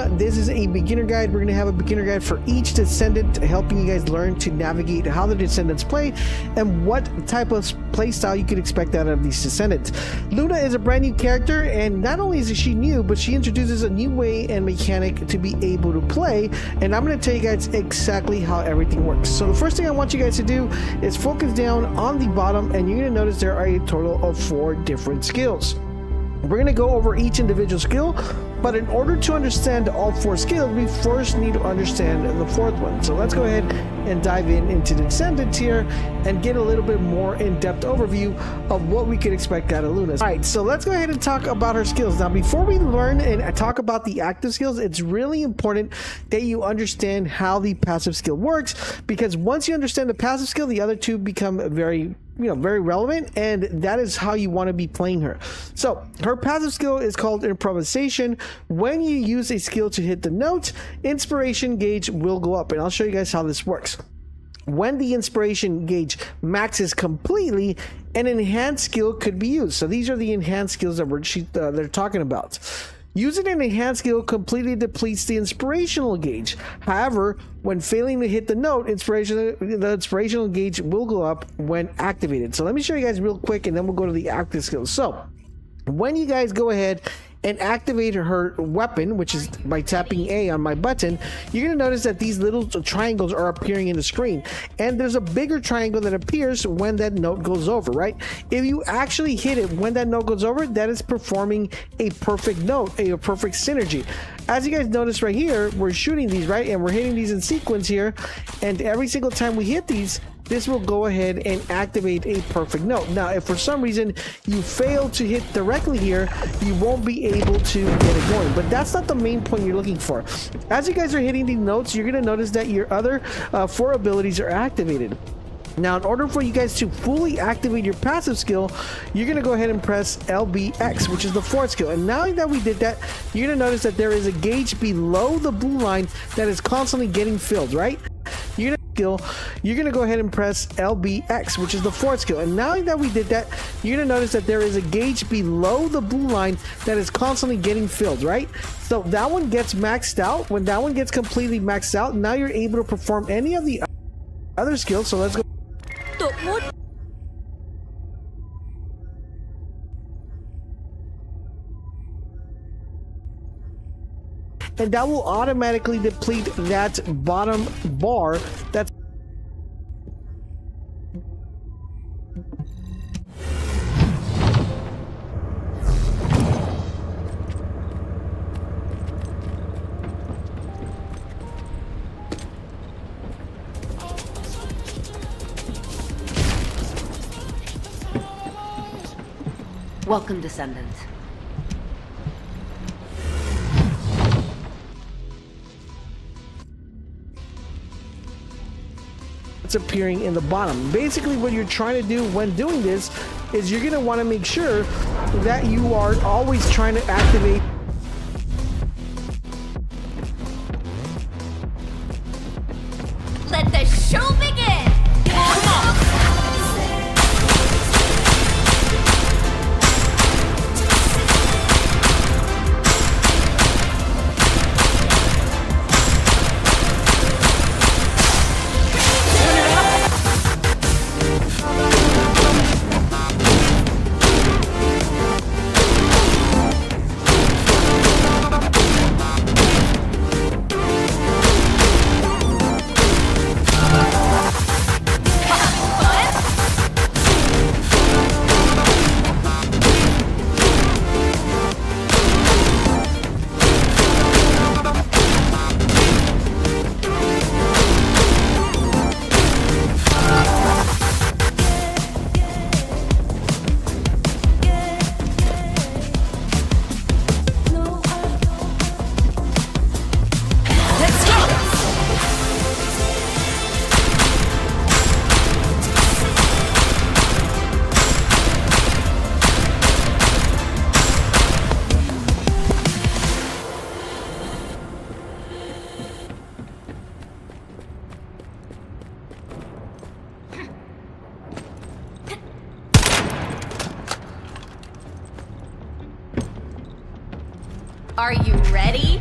Luna. This is a beginner guide. We're going to have a beginner guide for each Descendant, helping you guys learn to navigate how the Descendants play and what type of play style you could expect out of these Descendants. Luna is a brand new character, and not only is she new, but she introduces a new way and mechanic to be able to play, and I'm going to tell you guys exactly how everything works. So the first thing I want you guys to do is focus down on the bottom, and you're going to notice there are a total of 4 different skills. We're going to go over each individual skill, but in order to understand all 4 skills, we first need to understand the 4th one. So let's go ahead and dive into the Descendant here and get a little bit more in-depth overview of what we could expect out of Luna. Alright, so let's go ahead and talk about her skills. Now, before we learn and talk about the active skills, it's really important that you understand how the passive skill works, because once you understand the passive skill, the other 2 become very relevant, and that is how you want to be playing her. So her passive skill is called improvisation. When you use a skill to hit the note, inspiration gauge will go up, and I'll show you guys how this works. When the inspiration gauge maxes completely, an enhanced skill could be used. So these are the enhanced skills that they're talking about. Using an enhanced skill completely depletes the inspirational gauge. However, when failing to hit the note, the inspirational gauge will go up when activated. So let me show you guys real quick, and then we'll go to the active skills. So when you guys go ahead and activate her weapon, which is by tapping A on my button, you're going to notice that these little triangles are appearing in the screen, and there's a bigger triangle that appears when that note goes over, right? If you actually hit it when that note goes over, that is performing a perfect note, a perfect synergy. As you guys notice right here, we're shooting these, right? And we're hitting these in sequence here, and every single time we hit these, this will go ahead and activate a perfect note. Now, if for some reason you fail to hit directly here, you won't be able to get it going. But that's not the main point you're looking for. As you guys are hitting these notes, you're going to notice that your other 4 abilities are activated. Now, in order for you guys to fully activate your passive skill, you're going to go ahead and press LBX, which is the 4th skill. And now that we did that, you're going to notice that there is a gauge below the blue line that is constantly getting filled, right? You're going to go ahead and press LBX, which is the 4th skill. And now that we did that, you're going to notice that there is a gauge below the blue line that is constantly getting filled, right? So that one gets maxed out. When that one gets completely maxed out, now you're able to perform any of the other skills. So let's go. And that will automatically deplete that bottom bar. That's Welcome, Descendant. it's appearing in the bottom. Basically, what you're trying to do when doing this is you're going to want to make sure that you are always trying to activate. Let the show begin! Come on! Are you ready?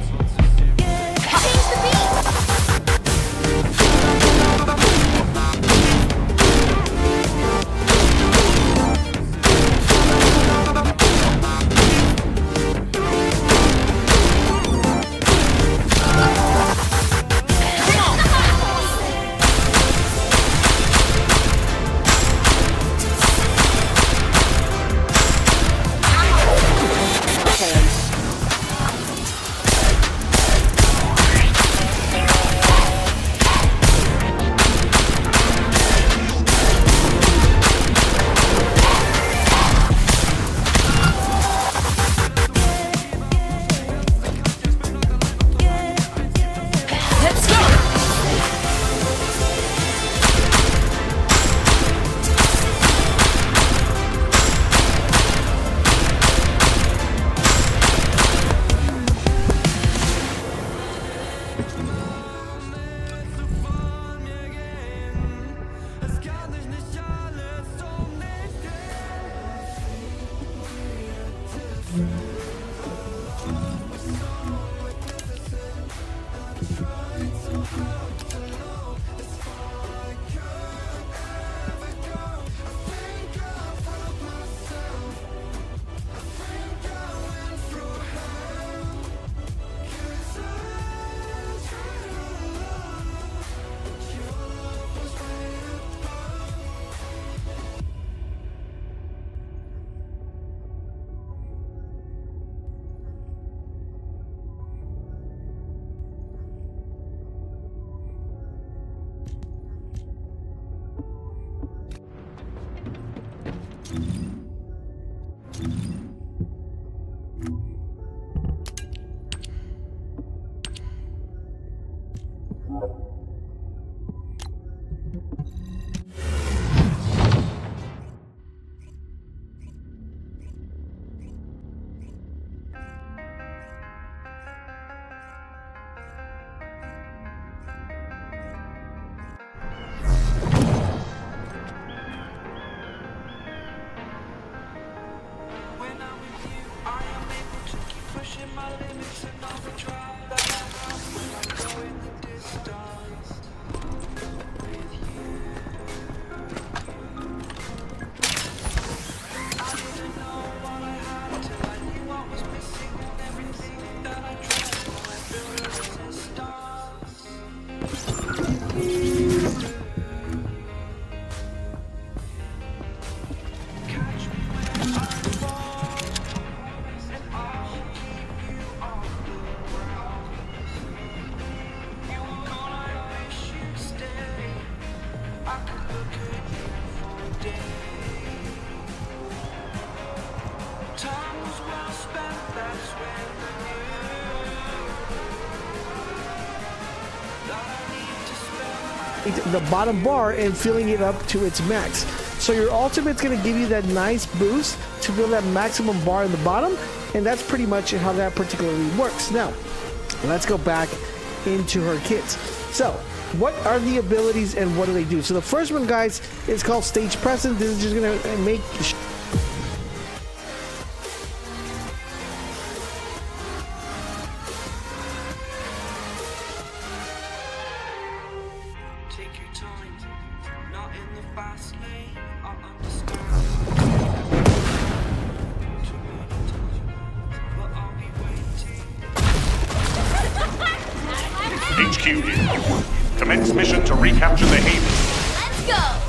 The bottom bar and filling it up to its max. So your ultimate's going to give you that nice boost to fill that maximum bar in the bottom, and that's pretty much how that particularly works. Now, let's go back into her kits. So, what are the abilities and what do they do? So the first one, guys, is called Stage Presence. This is just going to make HQ here. Commence mission to recapture the Haven. Let's go!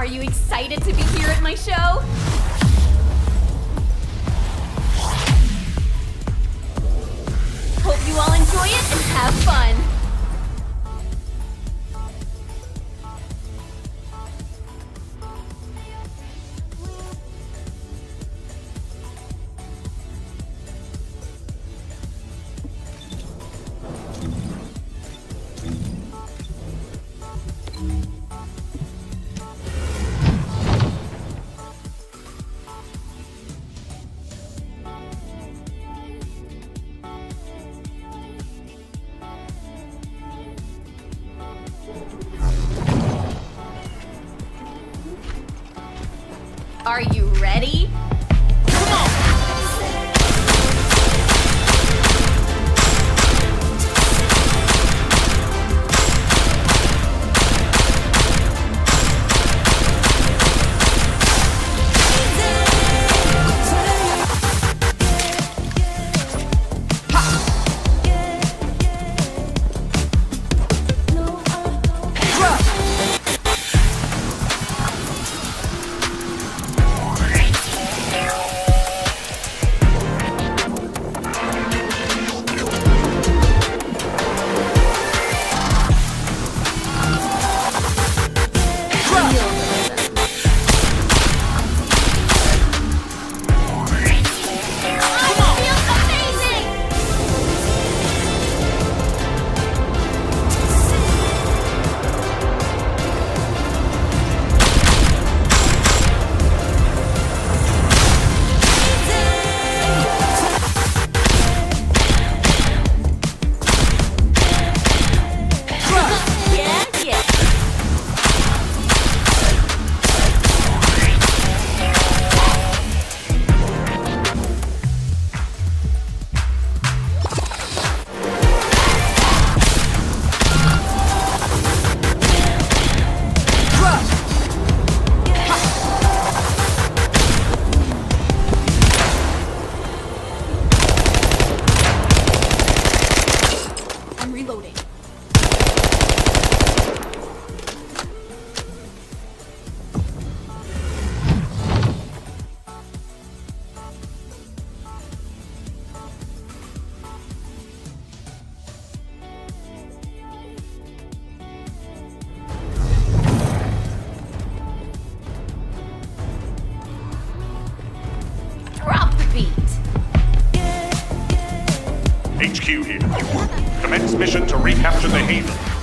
Are you excited to be here at my show? Hope you all enjoy it and have fun. Are you ready? HQ here. Commence mission to recapture the Haven.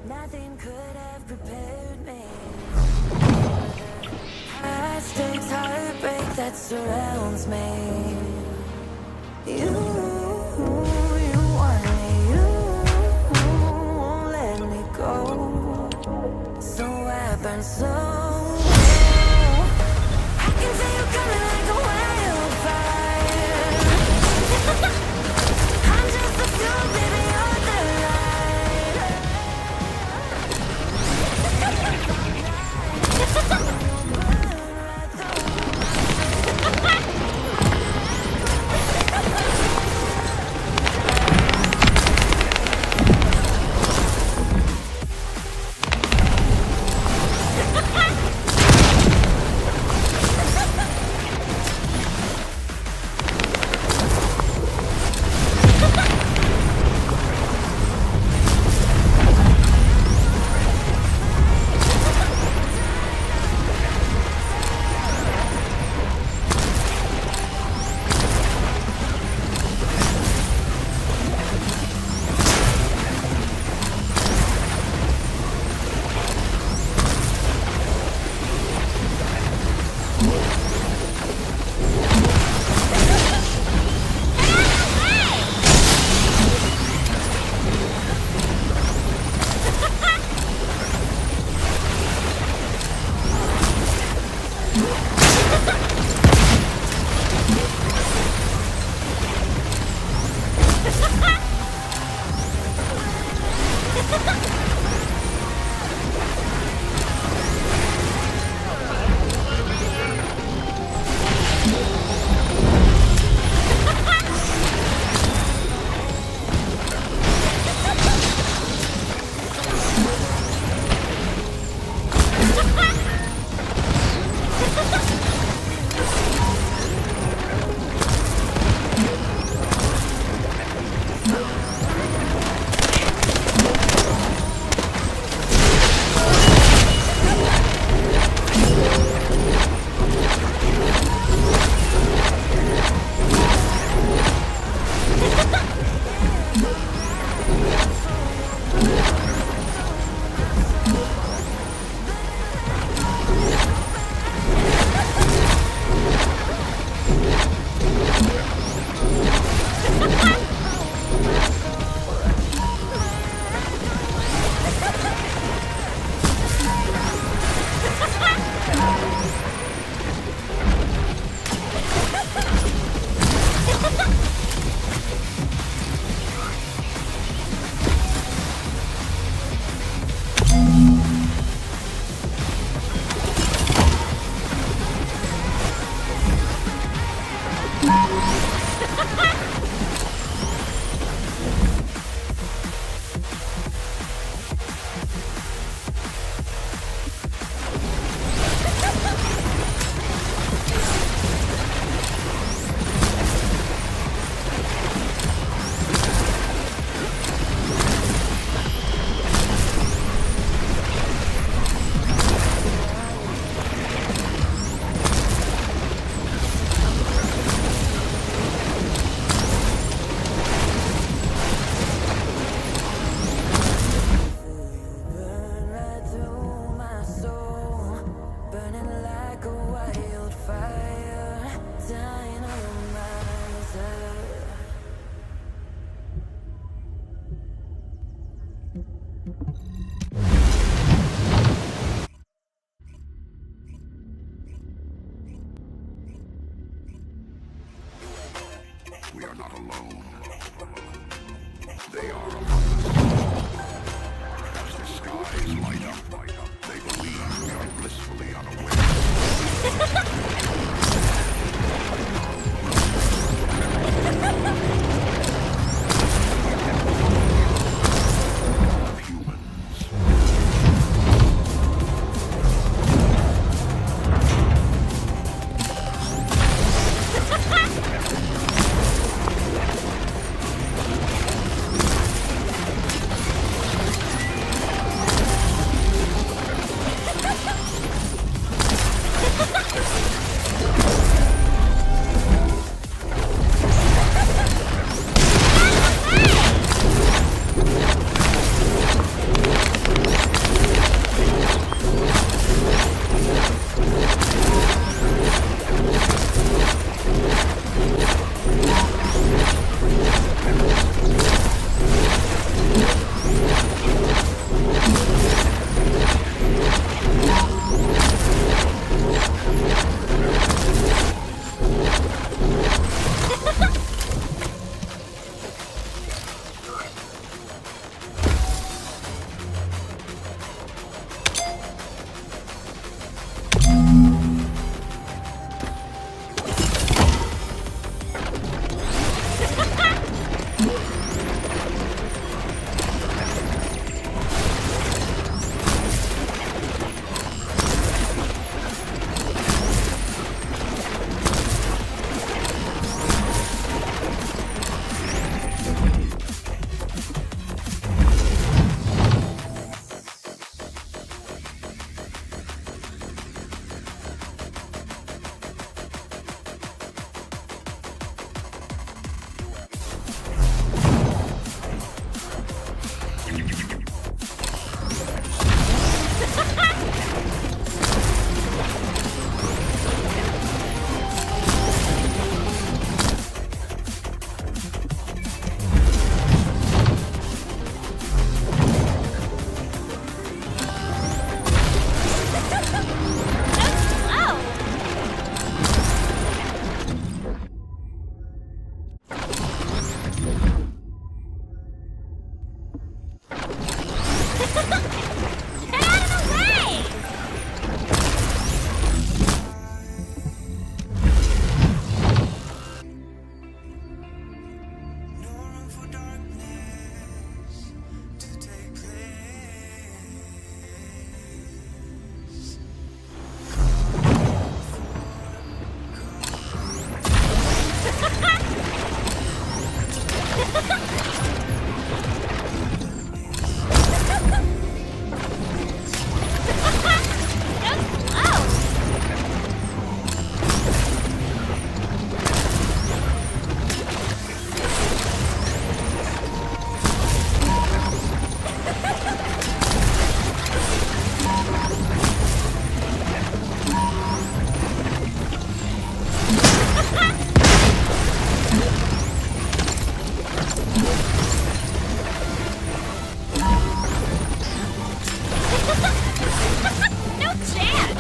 Nothing could have prepared me. High stakes heartbreak that surrounds me. You want me, you won't let me go. So I burn slow. I can feel you coming like a wildfire. I'm just the fuel, baby, you're the light. Get out of the way! No chance!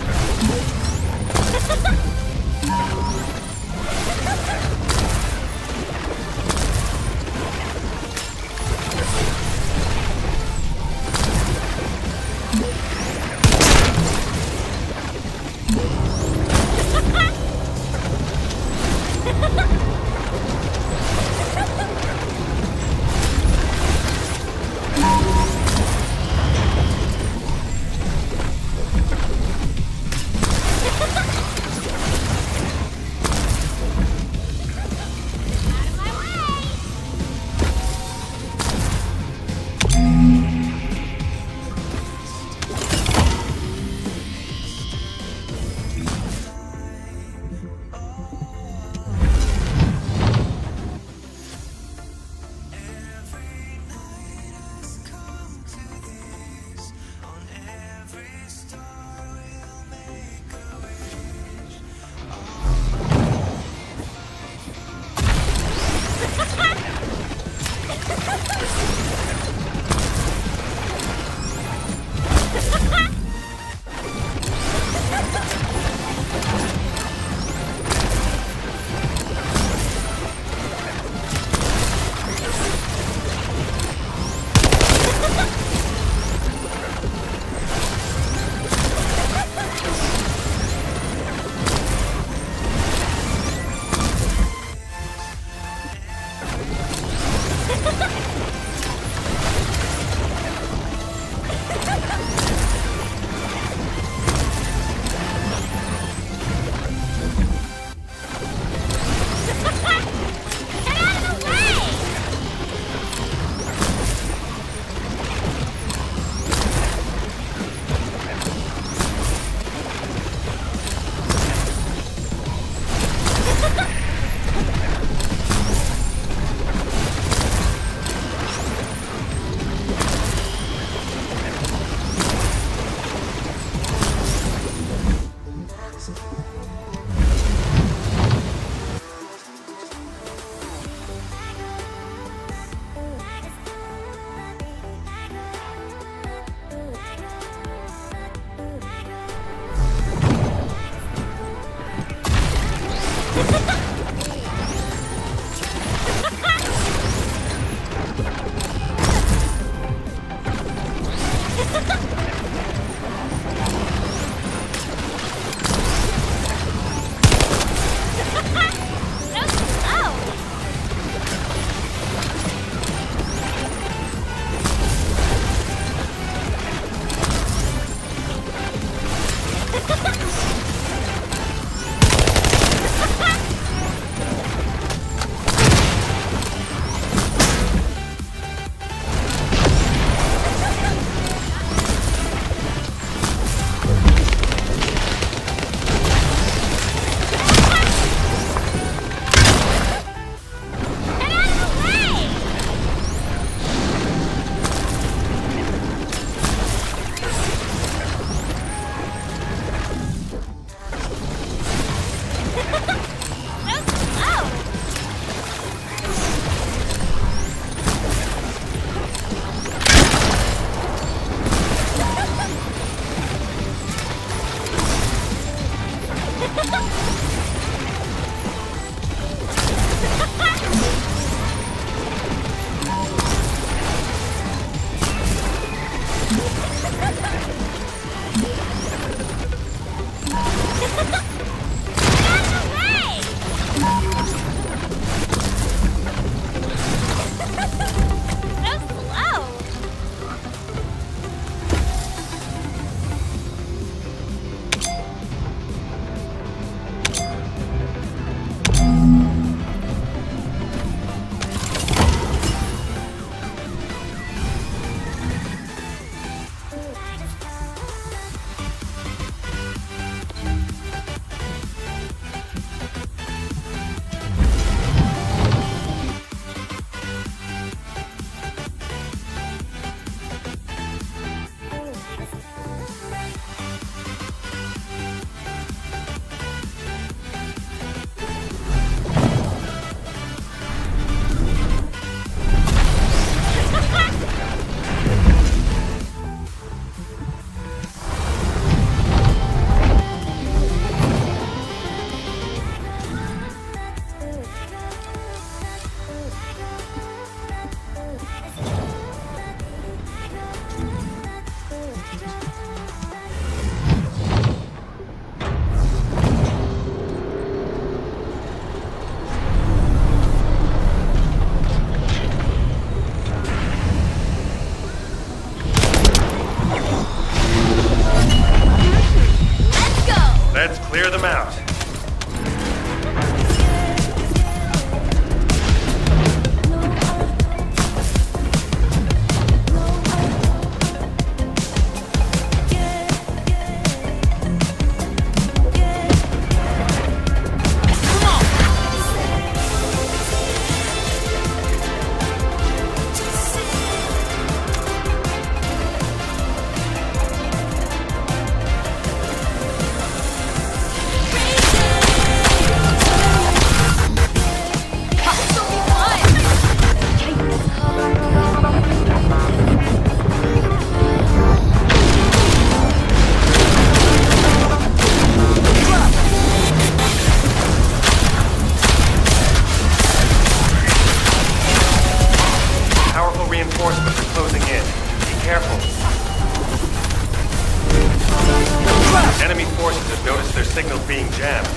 signals being jammed.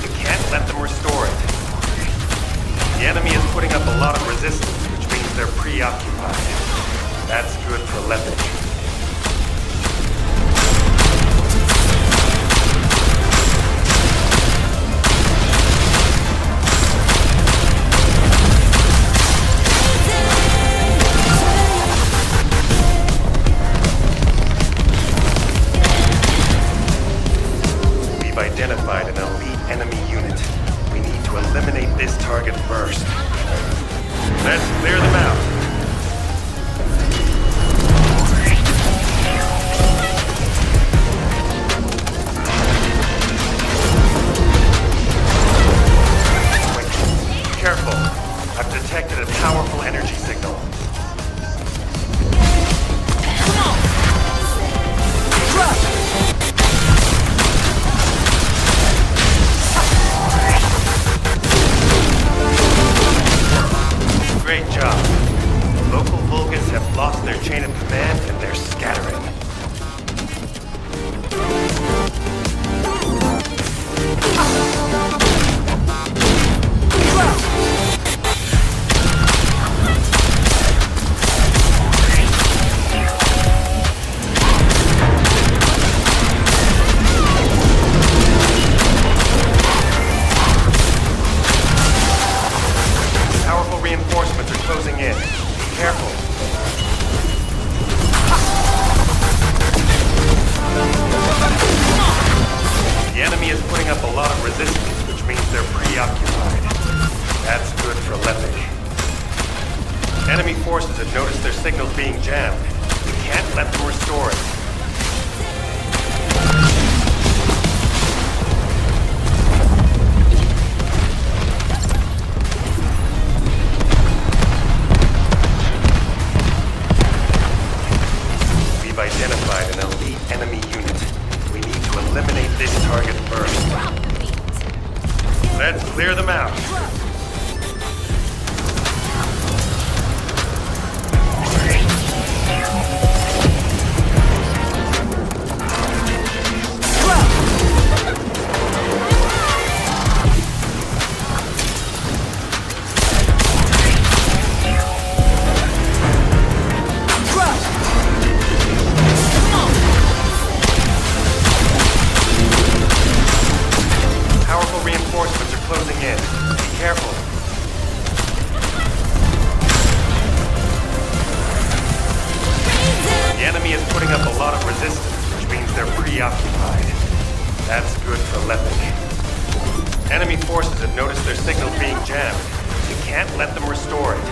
We can't let them restore it. The enemy is putting up a lot of resistance, which means they're preoccupied. That's good for Lepic. We've identified an elite enemy unit. We need to eliminate this target first. Let's clear them out. Wait, careful. I've detected a powerful energy signal. Great job. Local Vulgus have lost their chain of command and they're scattering. Powerful reinforcements are closing in. Be careful. The enemy is putting up a lot of resistance, which means they're preoccupied. That's good for Lepic. Enemy forces have noticed their signals being jammed. We can't let them restore it. We've identified an elite enemy unit. We need to eliminate this target first. Let's clear them out. Powerful reinforcements are closing in. Be careful. The enemy is putting up a lot of resistance, which means they're preoccupied. That's good for Lepic. Enemy forces have noticed their signals being jammed. We can't let them restore it.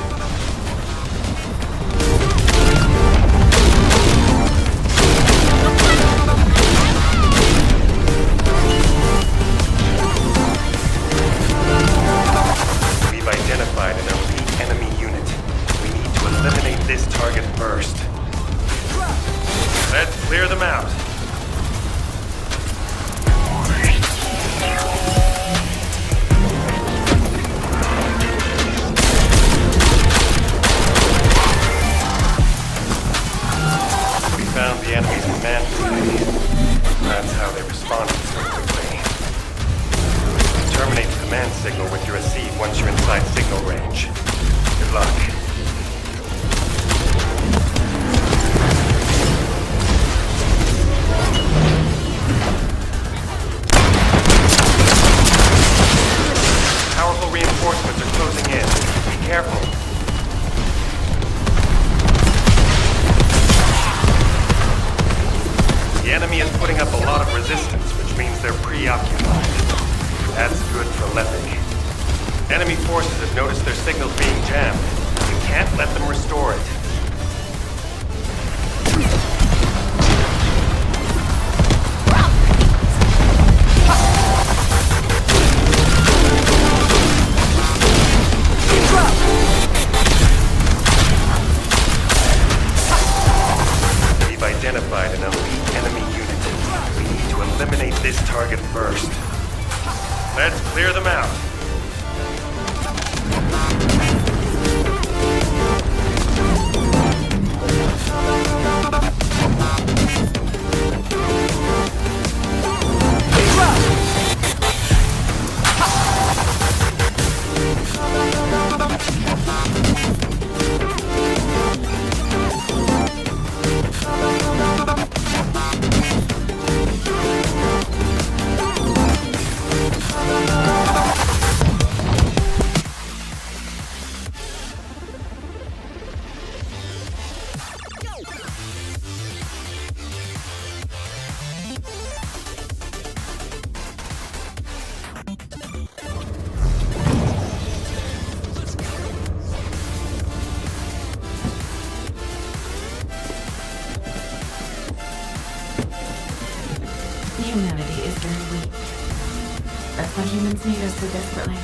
We've identified an elite enemy unit. We need to eliminate this target first. Let's clear them out. We found the enemy's command facility. That's how they responded so quickly. Terminate the command signal when you receive once you're inside signal range. Good luck. Powerful reinforcements are closing in. Be careful. The enemy is putting up a lot of resistance, which means they're preoccupied. That's good for Lepic. Enemy forces have noticed their signals being jammed. We can't let them restore it. We've identified an elite enemy unit. We need to eliminate this target first. Let's clear them out. Humanity is very weak. That's why humans need us so desperately.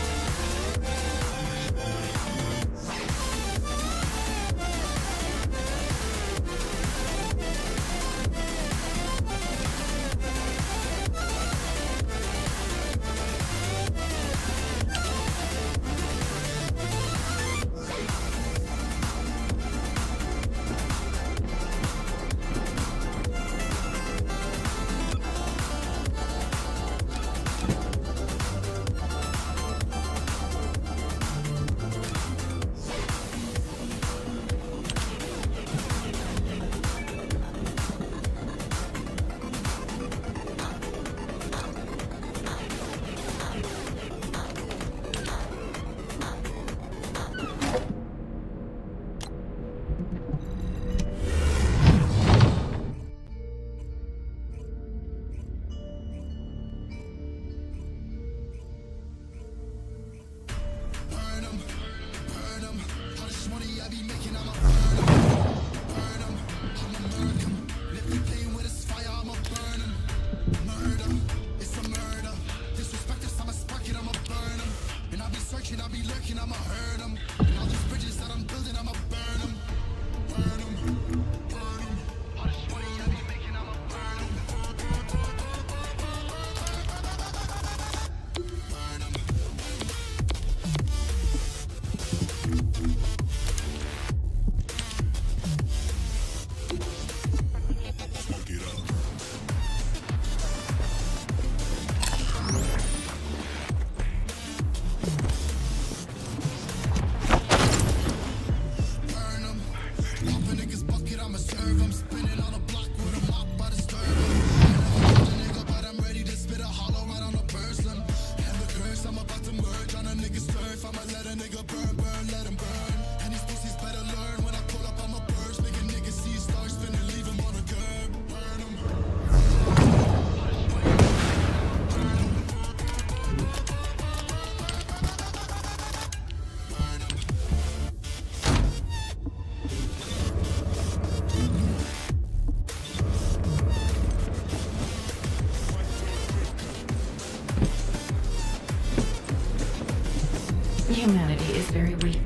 Humanity is very weak.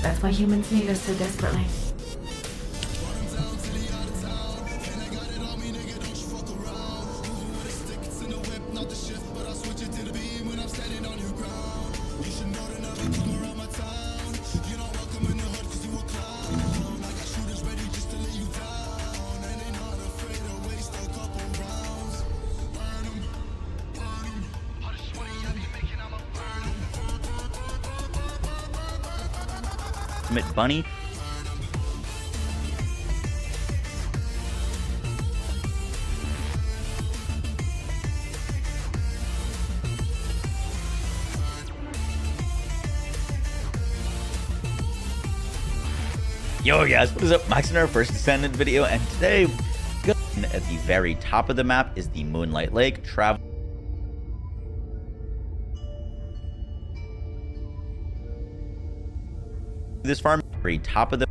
That's why humans need us so desperately. Bunny. Yo guys, what is up? Max in our first Descendant video, and today at the very top of the map is the Moonlight Lake. Travel this farm, very top of the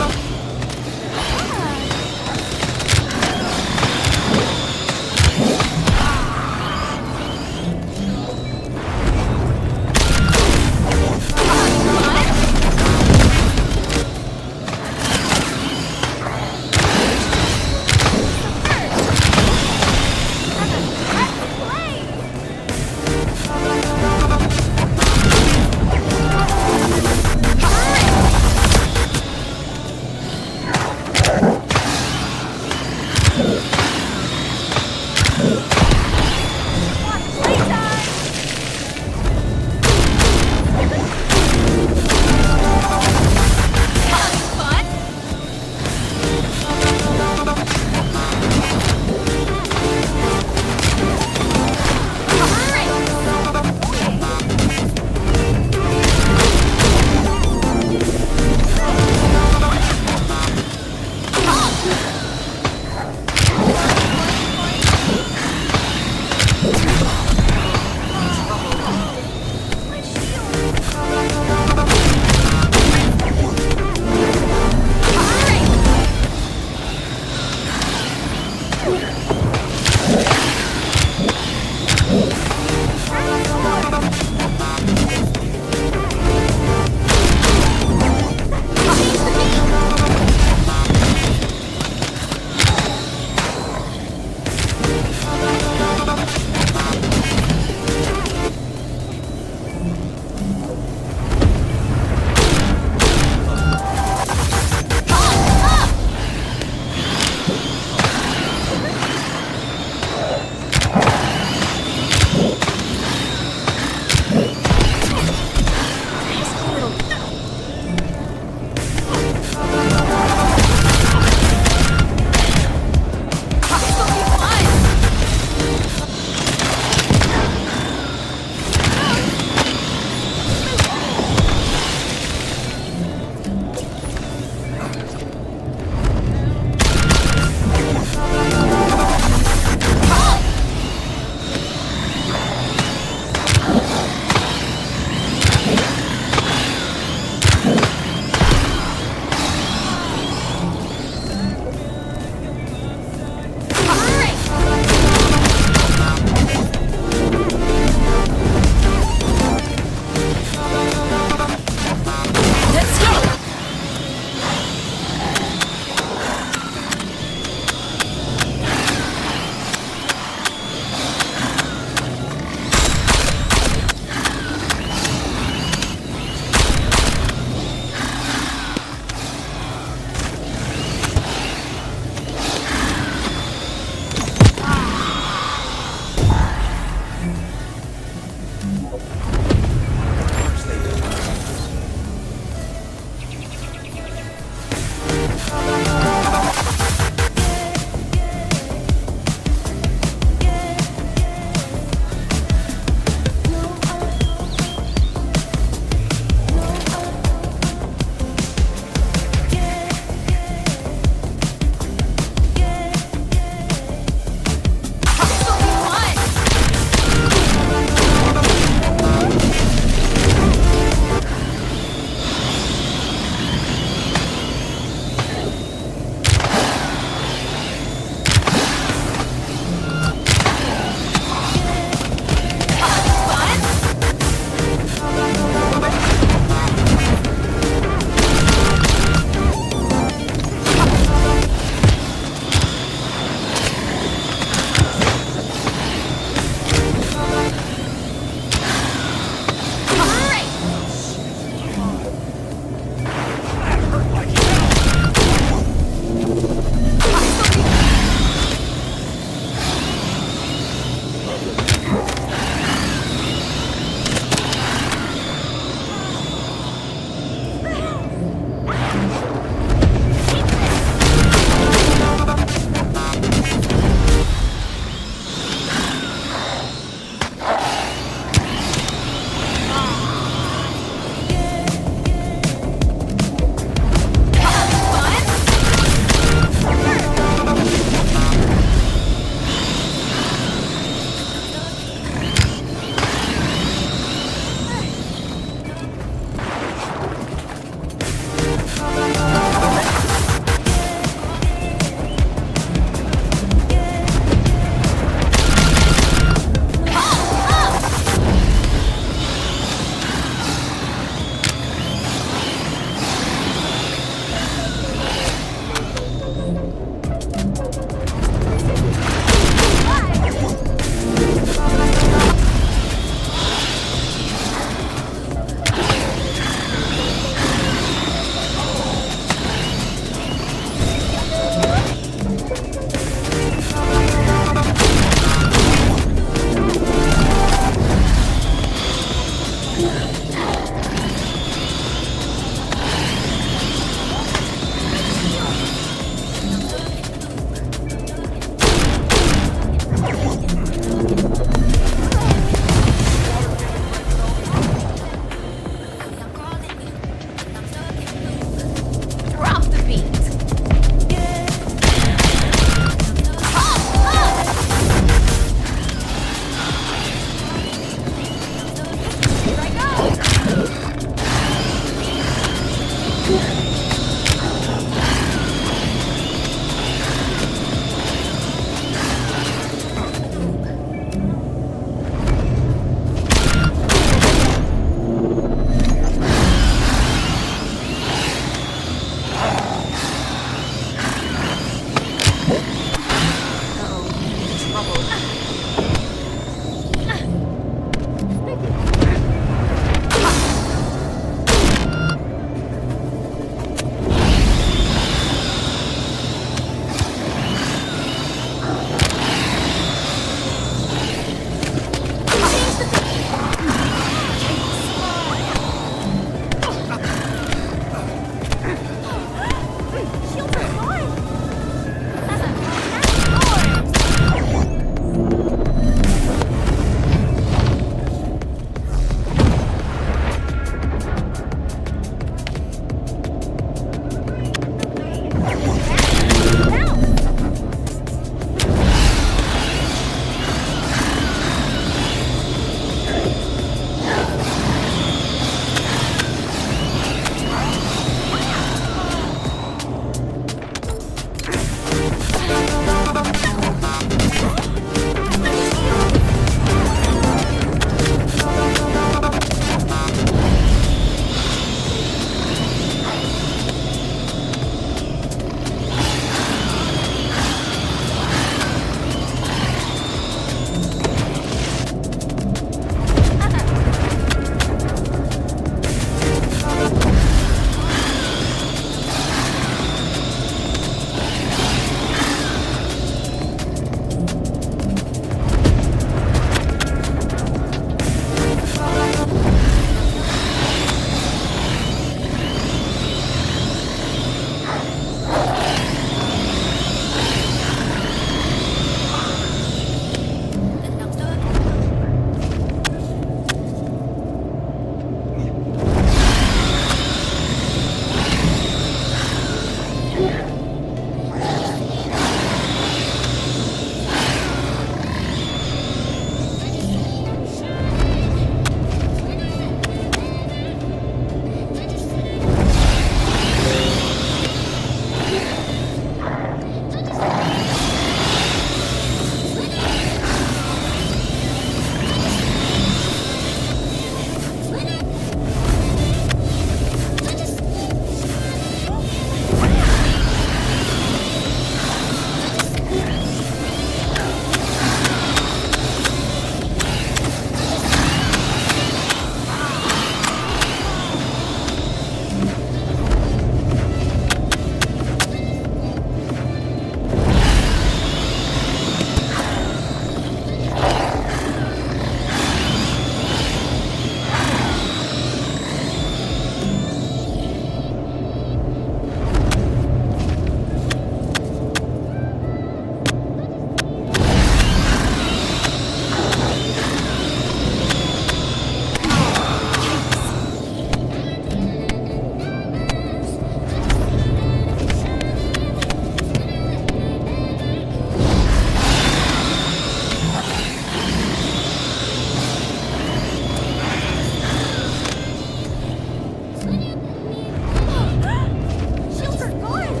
Shields are gone!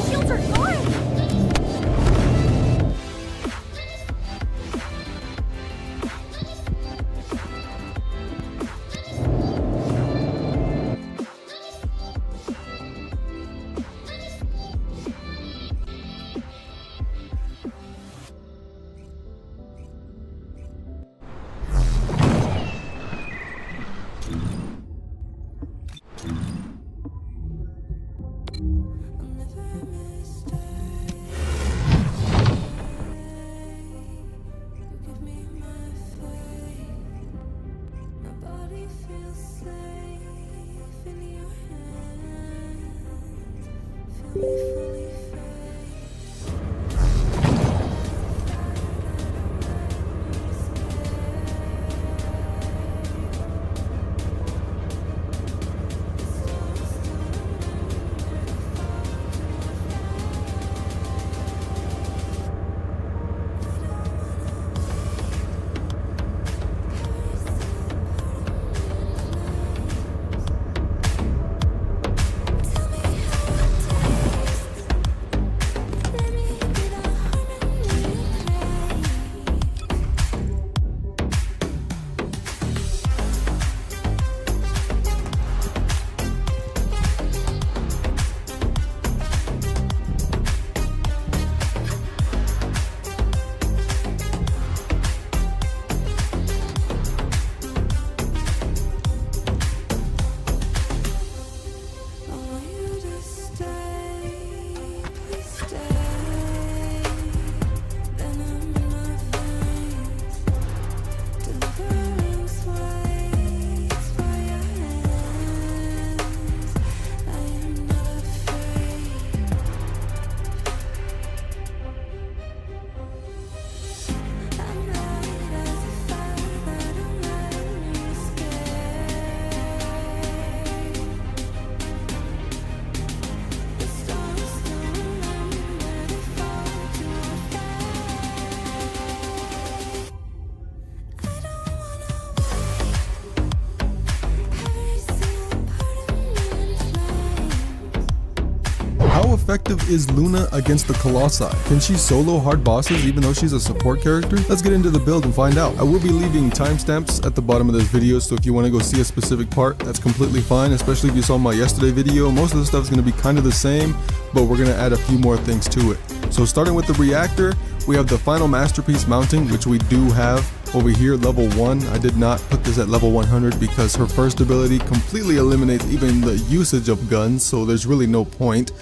Shields are gone! Give me my faith. My body feels safe in your hands. Feel me fully fade. I want you to stay, please stay. Venom in my veins, deliverance waits for your hands. I am not afraid. I'm light as a fire that don't let me escape. The stars still remember they fall to our fate. I don't wanna wait. Every single part of me in flames. How effective is Luna against the Colossi? Can she solo hard bosses even though she's a support character? Let's get into the build and find out. I will be leaving timestamps at the bottom of this video, so if you want to go see a specific part, that's completely fine, especially if you saw my yesterday video. Most of the stuff is going to be kind of the same, but we're going to add a few more things to it. So starting with the reactor, we have the final masterpiece mounting, which we do have Over here, level 1, I did not put this at level 100 because her first ability completely eliminates even the usage of guns, so there's really no point.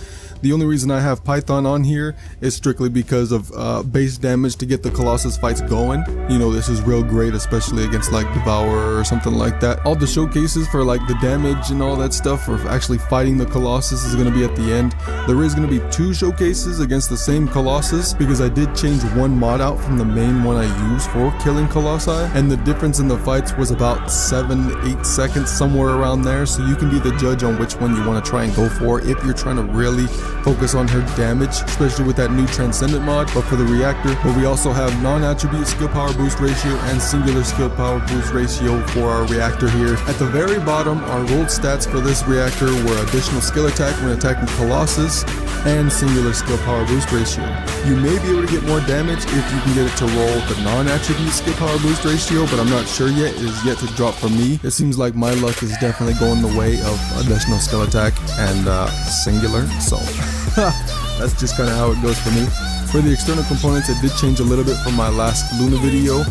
The only reason I have Python on here is strictly because of base damage to get the Colossus fights going. You know, this is real great, especially against like Devourer or something like that. All the showcases for like the damage and all that stuff for actually fighting the Colossus is going to be at the end. There is going to be 2 showcases against the same Colossus because I did change one mod out from the main one I use for killing Colossi, and the difference in the fights was about 7-8 seconds, somewhere around there, so you can be the judge on which one you want to try and go for if you're trying to really focus on her damage, especially with that new Transcendent mod. But for the reactor, but we also have non-attribute skill power boost ratio and singular skill power boost ratio for our reactor here. At the very bottom, our rolled stats for this reactor were additional skill attack when attacking Colossus and singular skill power boost ratio. You may be able to get more damage if you can get it to roll the non-attribute skill power boost ratio, but I'm not sure yet. It is yet to drop for me. It seems like my luck is definitely going the way of additional skill attack and singular, so that's just kind of how it goes for me. For the external components, it did change a little bit from my last Luna video.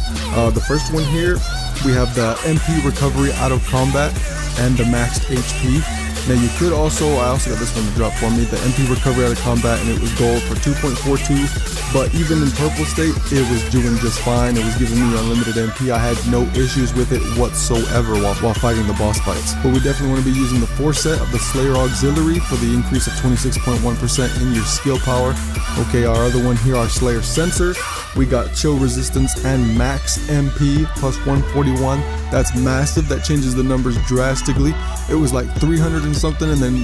The first one here, we have the MP recovery out of combat and the maxed HP. Now you could also, I also got this one to drop for me, the MP recovery out of combat, and it was gold for 2.42, but even in purple state, it was doing just fine. It was giving me unlimited MP. I had no issues with it whatsoever while fighting the boss fights. But we definitely want to be using the 4 set of the Slayer Auxiliary for the increase of 26.1% in your skill power. Okay, our other one here, our Slayer Sensor. We got chill resistance and max MP plus 141. That's massive. That changes the numbers drastically. It was like 300 and something, and then,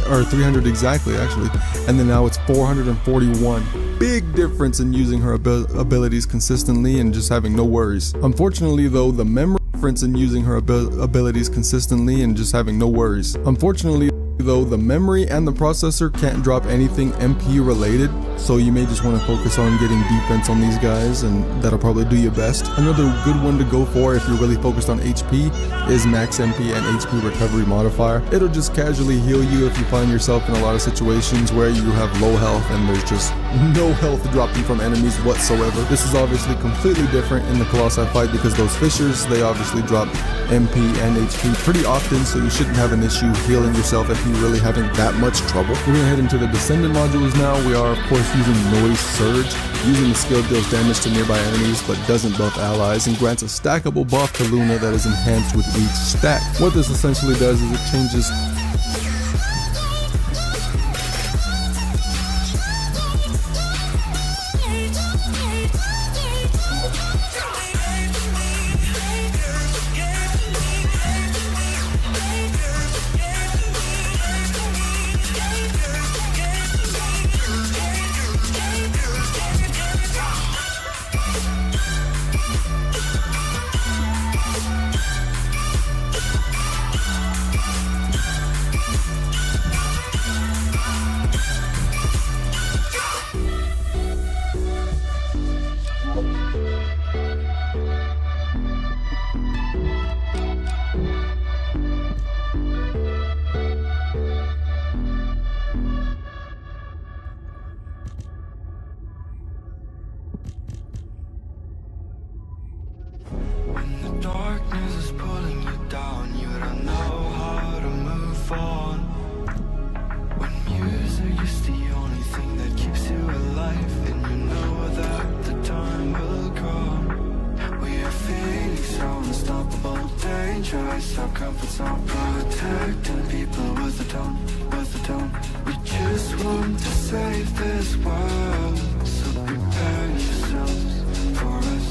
or 300 exactly actually, and then now it's 441. Big difference in using her abilities consistently and just having no worries. Unfortunately though, the memory difference in using her abilities consistently and just having no worries. Unfortunately though, the memory and the processor can't drop anything MP related, so you may just want to focus on getting defense on these guys, and that'll probably do you best. Another good one to go for if you're really focused on HP is max MP and HP recovery modifier. It'll just casually heal you if you find yourself in a lot of situations where you have low health and there's just no health dropping from enemies whatsoever. This is obviously completely different in the Colossi fight because those fissures, they obviously drop MP and HP pretty often, so you shouldn't have an issue healing yourself if you're really having that much trouble. We're gonna head into the Descendant modules now. We are of course using Noise Surge. Using the skill deals damage to nearby enemies but doesn't buff allies and grants a stackable buff to Luna that is enhanced with each stack. What this essentially does is it changes darkness is pulling you down, you don't know how to move on. When music is the only thing that keeps you alive, and you know that the time will come. We are feeling so unstoppable, dangerous, our comforts are protecting people with the tone, with the tone. We just want to save this world, so prepare yourselves for us.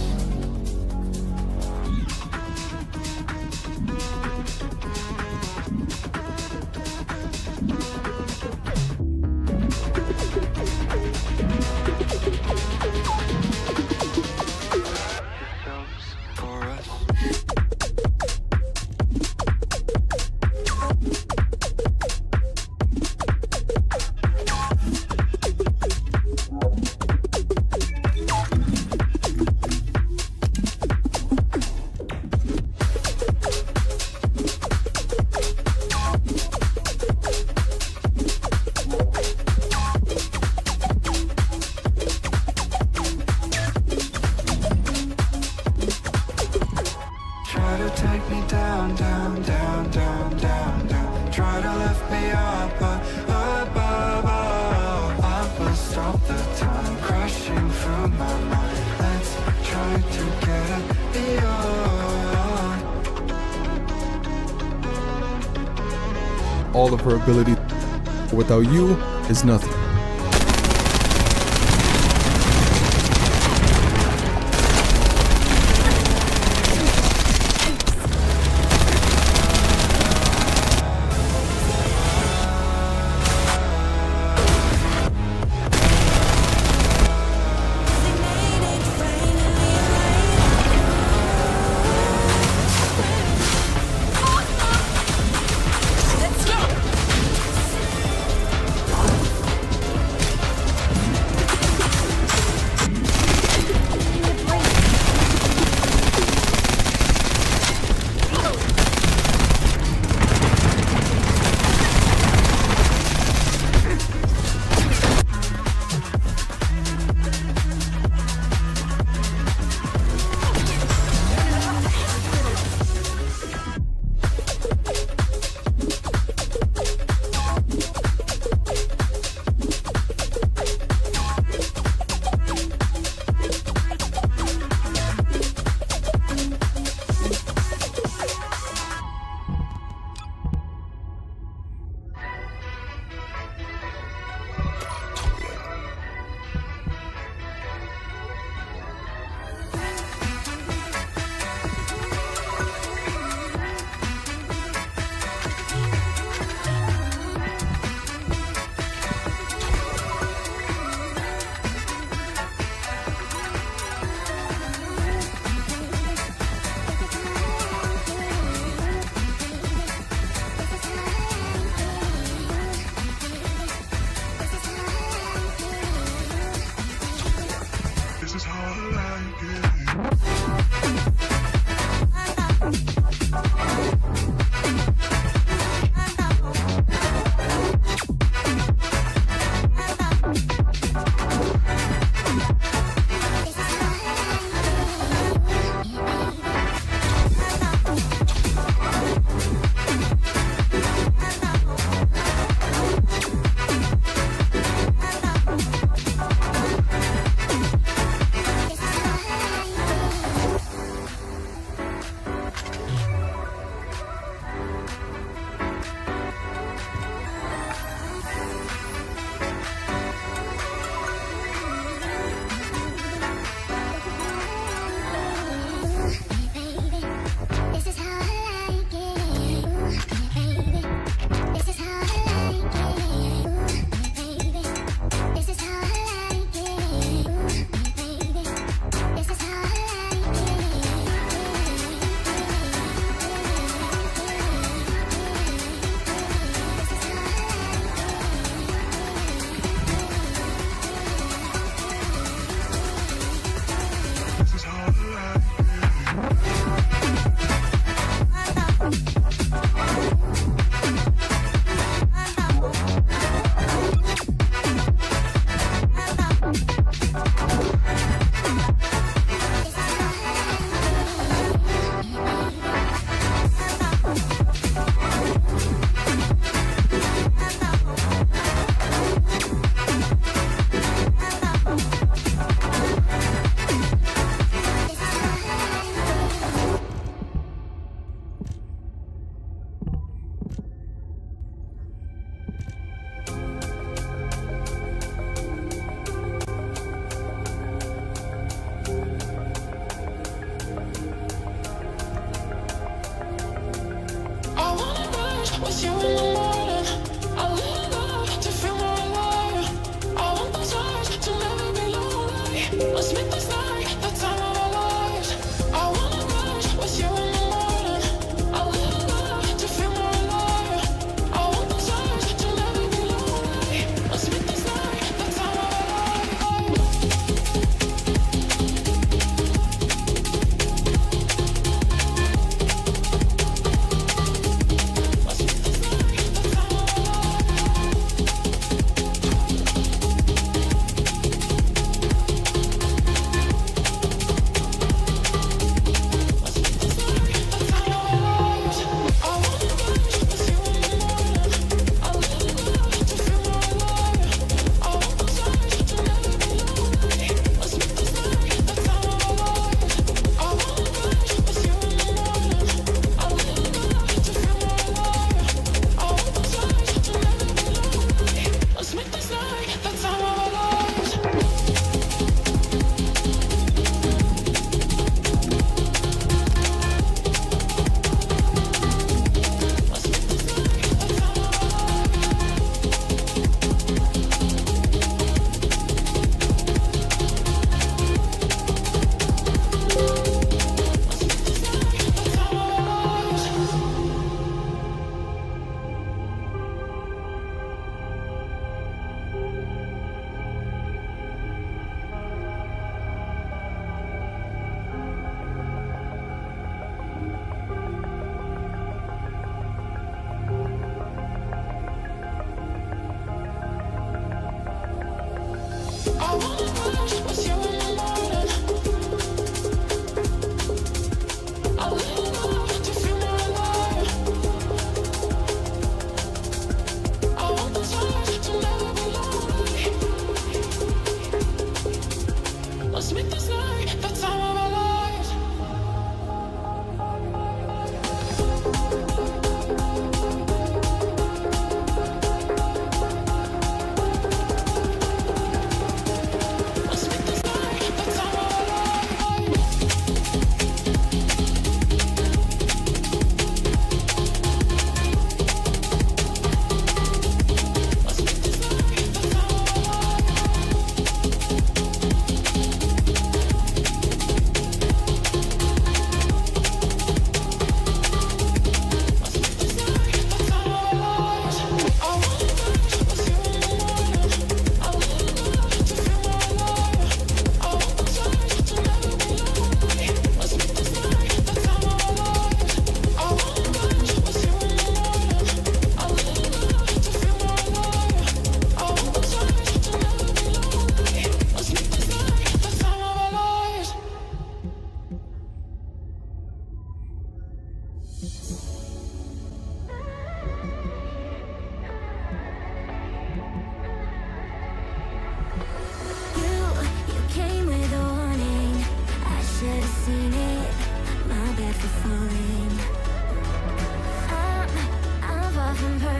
left me up above. I will stop the time crashing through my mind. Let's try to get beyond. All of her ability without you is nothing. This is how I like it.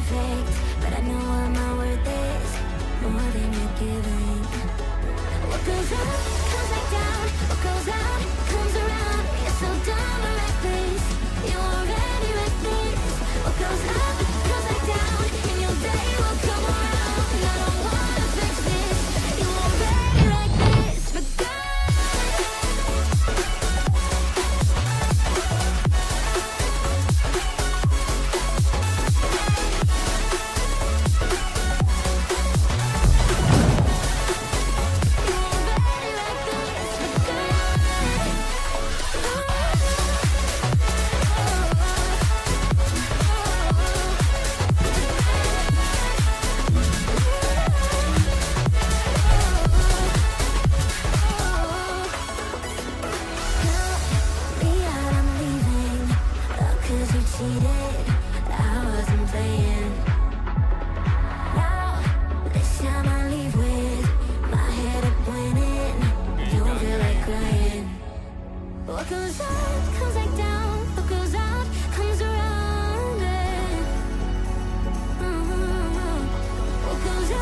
perfect, but I know what my worth is, more than you're giving. What goes up, comes back down. What goes out, comes around. You're so dumb or reckless, you already reckless. What goes up, comes back down, and your day will come around. I don't wanna fix this, you already reckless. But God, what goes up, comes back down. What goes out, comes around. What goes up,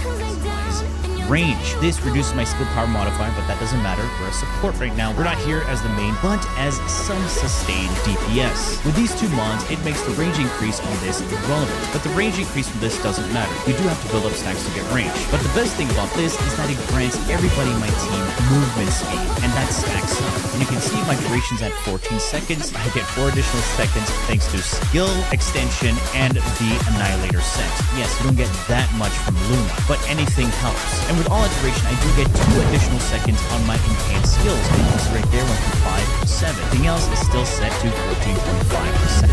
comes back down. And your Range. This reduces my skill power modifier, but that doesn't matter. We're a support right now. We're not here as the main, but as some sustained DPS. With these two mods, it makes the range increase on this irrelevant. But the range increase from this doesn't matter. You do have to build up stacks to get range. But the best thing about this is that it grants everybody in my team movement speed, and that stacks up. And you can see my duration's at 14 seconds. I get 4 additional seconds thanks to skill extension and the Annihilator set. Yes, you don't get that much from Luna, but anything helps. And with all that duration, I do get 2 additional seconds on my enhanced skills. And you can see right there went from 5 to 7. Everything else is still set to 14.5%.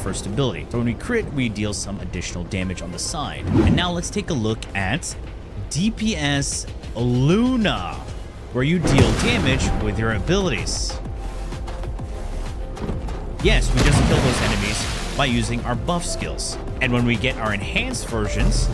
first ability. So when we crit, we deal some additional damage on the side. And now let's take a look at DPS Luna, where you deal damage with your abilities. Yes, we just kill those enemies by using our buff skills. And when we get our enhanced versions,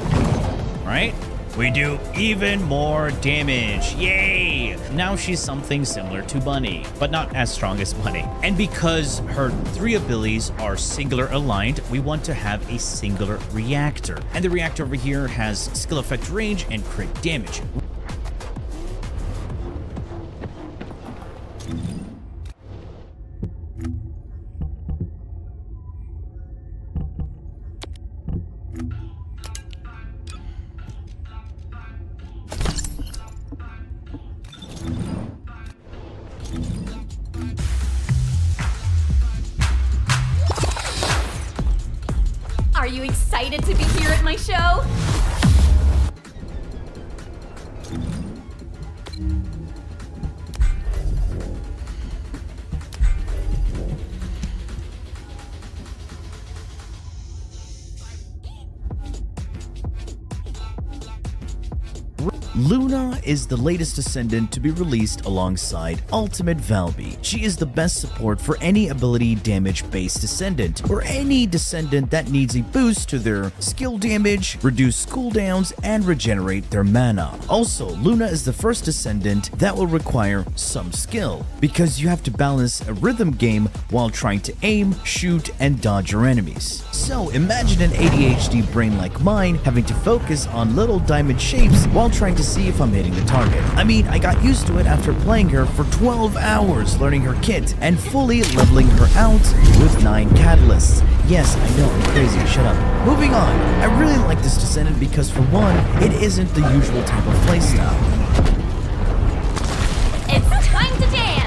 right, we do even more damage. Yay! Now she's something similar to Bunny, but not as strong as Bunny. And because her 3 abilities are singular aligned, we want to have a singular reactor. And the reactor over here has skill effect range and crit damage. Are you excited to be here at my show? Luna is the latest Descendant to be released alongside Ultimate Valby. She is the best support for any ability damage-based Descendant, or any Descendant that needs a boost to their skill damage, reduce cooldowns, and regenerate their mana. Also, Luna is the first Descendant that will require some skill, because you have to balance a rhythm game while trying to aim, shoot, and dodge your enemies. So imagine an ADHD brain like mine having to focus on little diamond shapes while trying to see if I'm hitting the target. I mean, I got used to it after playing her for 12 hours, learning her kit, and fully leveling her out with 9 catalysts. Yes, I know, I'm crazy, shut up. Moving on, I really like this Descendant because for one, it isn't the usual type of playstyle. It's time to dance!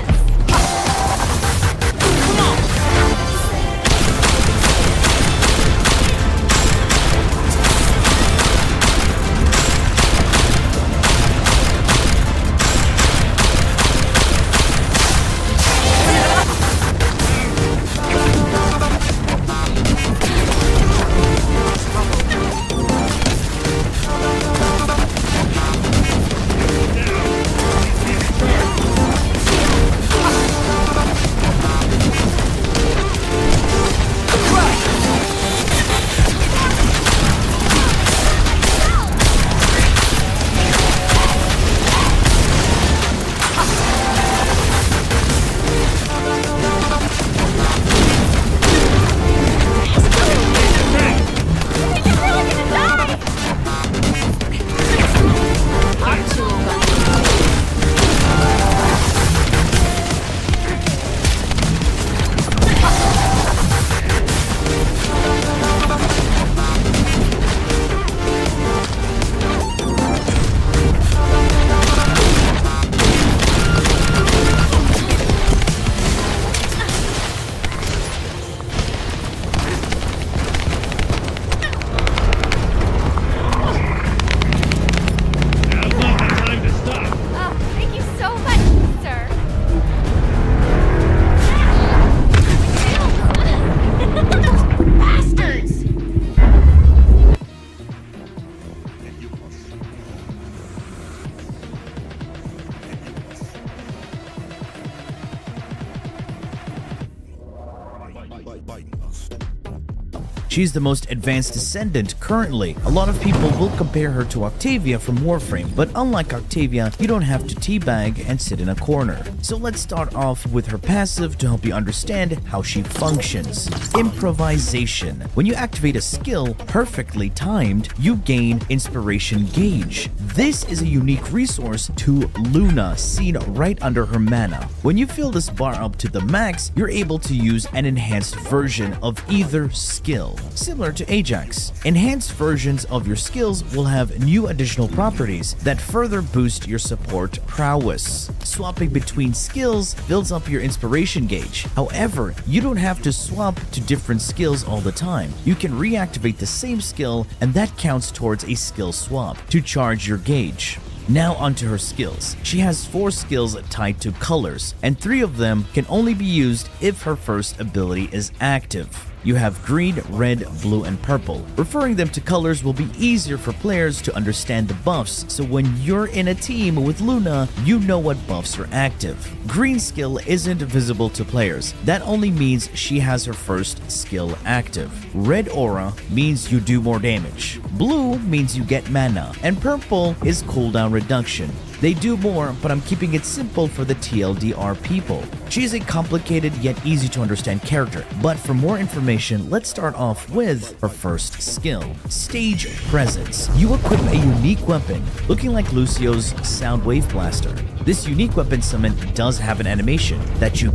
She's the most advanced Descendant currently. A lot of people will compare her to Octavia from Warframe, but unlike Octavia, you don't have to teabag and sit in a corner. So let's start off with her passive to help you understand how she functions. Improvisation. When you activate a skill perfectly timed, you gain Inspiration Gauge. This is a unique resource to Luna, seen right under her mana. When you fill this bar up to the max, you're able to use an enhanced version of either skill. Similar to Ajax, enhanced versions of your skills will have new additional properties that further boost your support prowess. Swapping between skills builds up your inspiration gauge. However, you don't have to swap to different skills all the time. You can reactivate the same skill, and that counts towards a skill swap to charge your gauge. Now onto her skills. She has 4 skills tied to colors, and 3 of them can only be used if her first ability is active. You have green, red, blue, and purple. Referring them to colors will be easier for players to understand the buffs, so when you're in a team with Luna, you know what buffs are active. Green skill isn't visible to players. That only means she has her first skill active. Red aura means you do more damage. Blue means you get mana, and purple is cooldown reduction. They do more, but I'm keeping it simple for the TLDR people. She is a complicated yet easy to understand character, but for more information, let's start off with her first skill, Stage Presence. You equip a unique weapon, looking like Lucio's Soundwave Blaster. This unique weapon summon does have an animation that you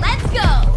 Let's go!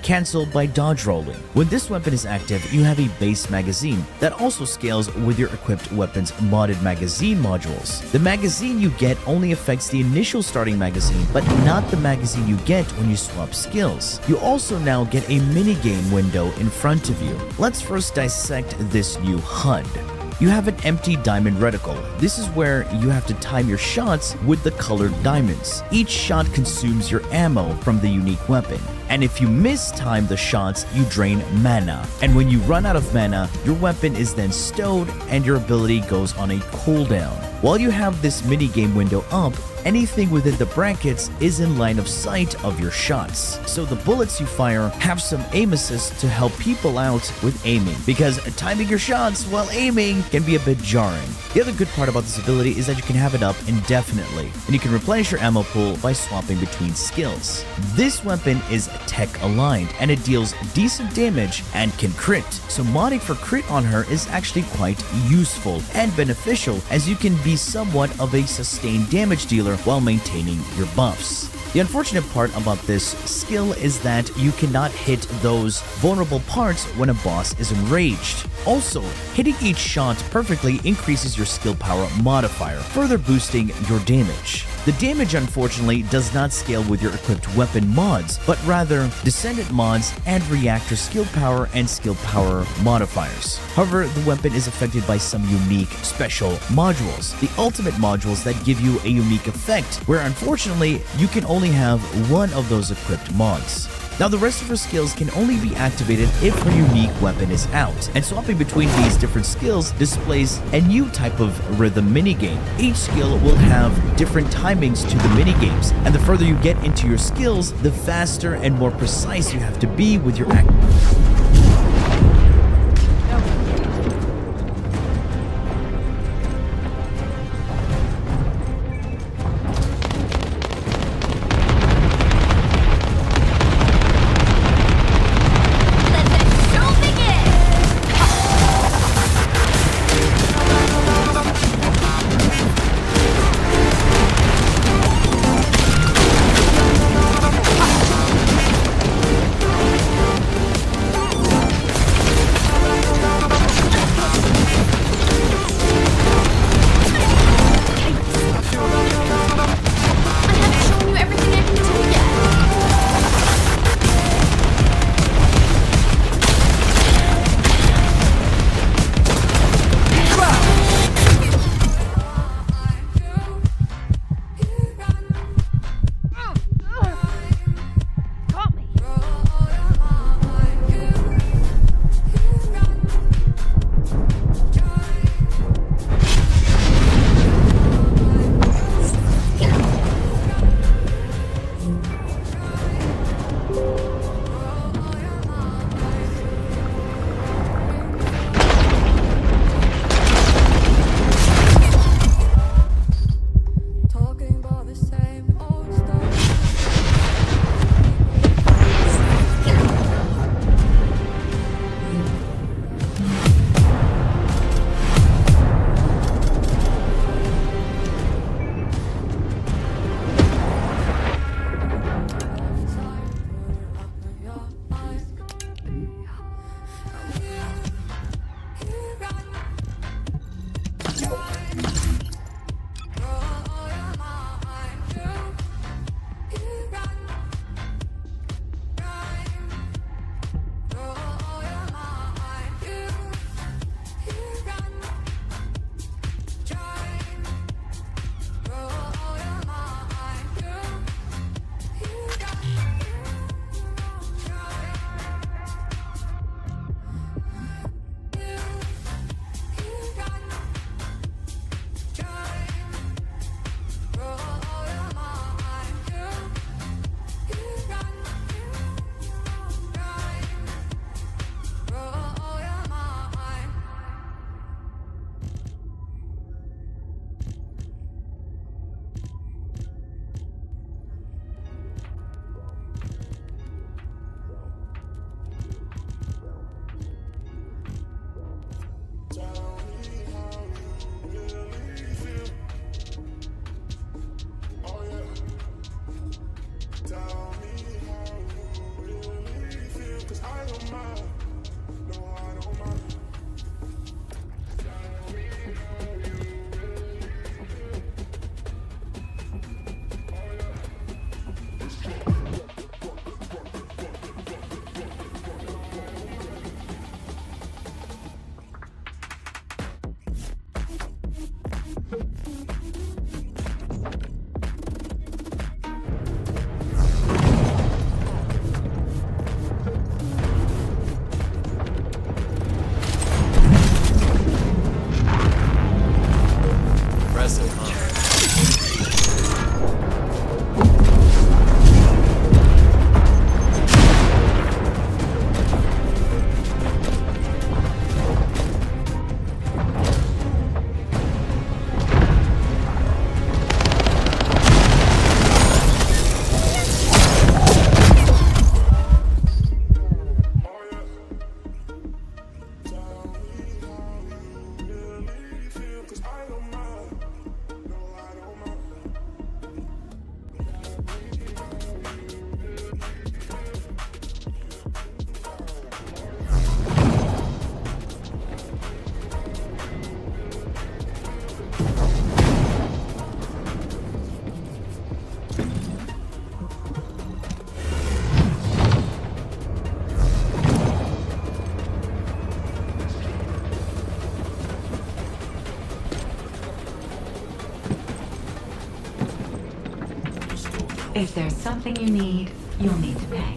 cancel by dodge rolling. When this weapon is active, you have a base magazine that also scales with your equipped weapon's modded magazine modules. The magazine you get only affects the initial starting magazine, but not the magazine you get when you swap skills. You also now get a minigame window in front of you. Let's first dissect this new HUD. You have an empty diamond reticle. This is where you have to time your shots with the colored diamonds. Each shot consumes your ammo from the unique weapon. And if you mistime the shots, you drain mana. And when you run out of mana, your weapon is then stowed and your ability goes on a cooldown. While you have this minigame window up, anything within the brackets is in line of sight of your shots. So the bullets you fire have some aim assist to help people out with aiming, because timing your shots while aiming can be a bit jarring. The other good part about this ability is that you can have it up indefinitely, and you can replenish your ammo pool by swapping between skills. This weapon is tech aligned, and it deals decent damage and can crit, so modding for crit on her is actually quite useful and beneficial, as you can be somewhat of a sustained damage dealer while maintaining your buffs. The unfortunate part about this skill is that you cannot hit those vulnerable parts when a boss is enraged. Also, hitting each shot perfectly increases your skill power modifier, further boosting your damage. The damage unfortunately does not scale with your equipped weapon mods, but rather Descendant mods and reactor skill power and skill power modifiers. However, the weapon is affected by some unique special modules, the ultimate modules that give you a unique effect, where unfortunately you can only have one of those equipped mods. Now the rest of her skills can only be activated if her unique weapon is out, and swapping between these different skills displays a new type of rhythm minigame. Each skill will have different timings to the minigames, and the further you get into your skills, the faster and more precise you have to be with your act. If there's something you need, you'll need to pay.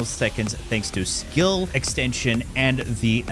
Seconds thanks to skill extension and the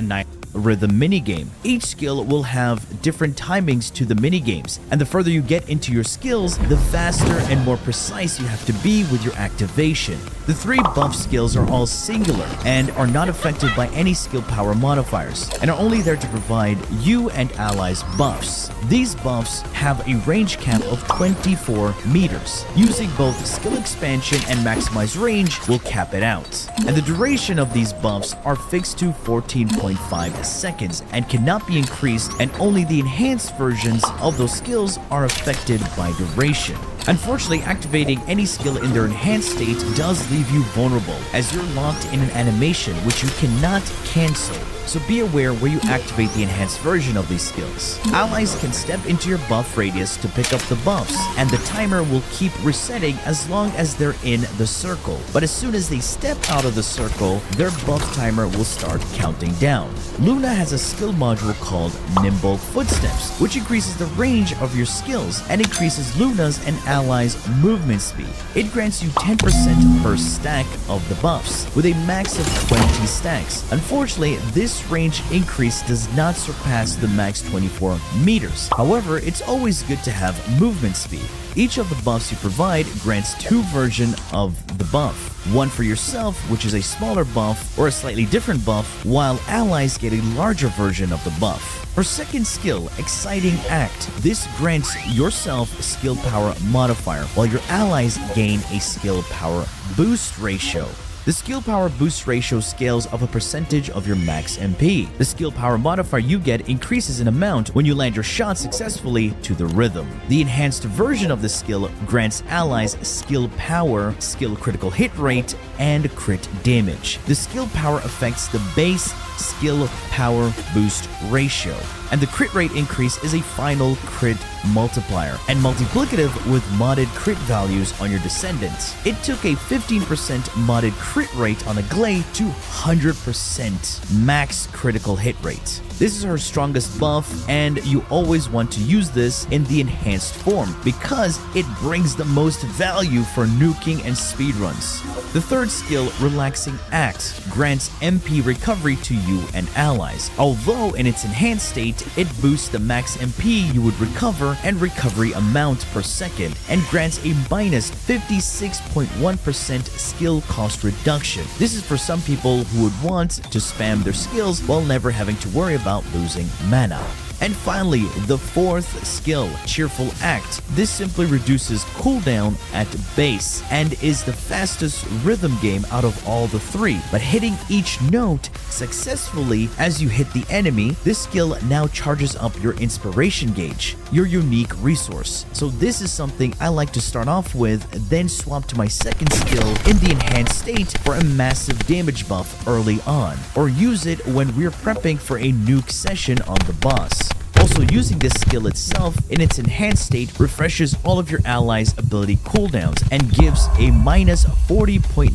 rhythm minigame. Each skill will have different timings to the minigames, and the further you get into your skills, the faster and more precise you have to be with your activation. The 3 buff skills are all singular and are not affected by any skill power modifiers, and are only there to provide you and allies buffs. These buffs have a range cap of 24 meters. Using both skill expansion and maximize range will cap it out. And the duration of these buffs are fixed to 14.5 seconds and cannot be increased, and only the enhanced versions of those skills are affected by duration. Unfortunately, activating any skill in their enhanced state does leave you vulnerable, as you're locked in an animation which you cannot cancel. So be aware where you activate the enhanced version of these skills. Allies can step into your buff radius to pick up the buffs, and the timer will keep resetting as long as they're in the circle. But as soon as they step out of the circle, their buff timer will start counting down. Luna has a skill module called Nimble Footsteps, which increases the range of your skills and increases Luna's and allies' movement speed. It grants you 10% per stack of the buffs, with a max of 20 stacks. Unfortunately, this this range increase does not surpass the max 24 meters. However, it's always good to have movement speed. Each of the buffs you provide grants 2 versions of the buff. One for yourself, which is a smaller buff or a slightly different buff, while allies get a larger version of the buff. For second skill, Exciting Act, this grants yourself a skill power modifier, while your allies gain a skill power boost ratio. The skill power boost ratio scales of a percentage of your max MP. The skill power modifier you get increases in amount when you land your shot successfully to the rhythm. The enhanced version of the skill grants allies skill power, skill critical hit rate, and crit damage. The skill power affects the base skill power boost ratio, and the crit rate increase is a final crit multiplier and multiplicative with modded crit values on your Descendants. It took a 15% modded crit rate on a Glade to 100% max critical hit rate. This is her strongest buff, and you always want to use this in the enhanced form because it brings the most value for nuking and speedruns. The third skill, Relaxing Act, grants MP recovery to you and allies. Although in its enhanced state, it boosts the max MP you would recover and recovery amount per second, and grants a minus 56.1% skill cost reduction. This is for some people who would want to spam their skills while never having to worry about losing mana. And finally, the fourth skill, Cheerful Act. This simply reduces cooldown at base and is the fastest rhythm game out of all the 3. But hitting each note successfully as you hit the enemy, this skill now charges up your inspiration gauge, your unique resource. So this is something I like to start off with, then swap to my second skill in the enhanced state for a massive damage buff early on, or use it when we're prepping for a nuke session on the boss. Also, using this skill itself in its enhanced state refreshes all of your allies' ability cooldowns and gives a minus 40.9%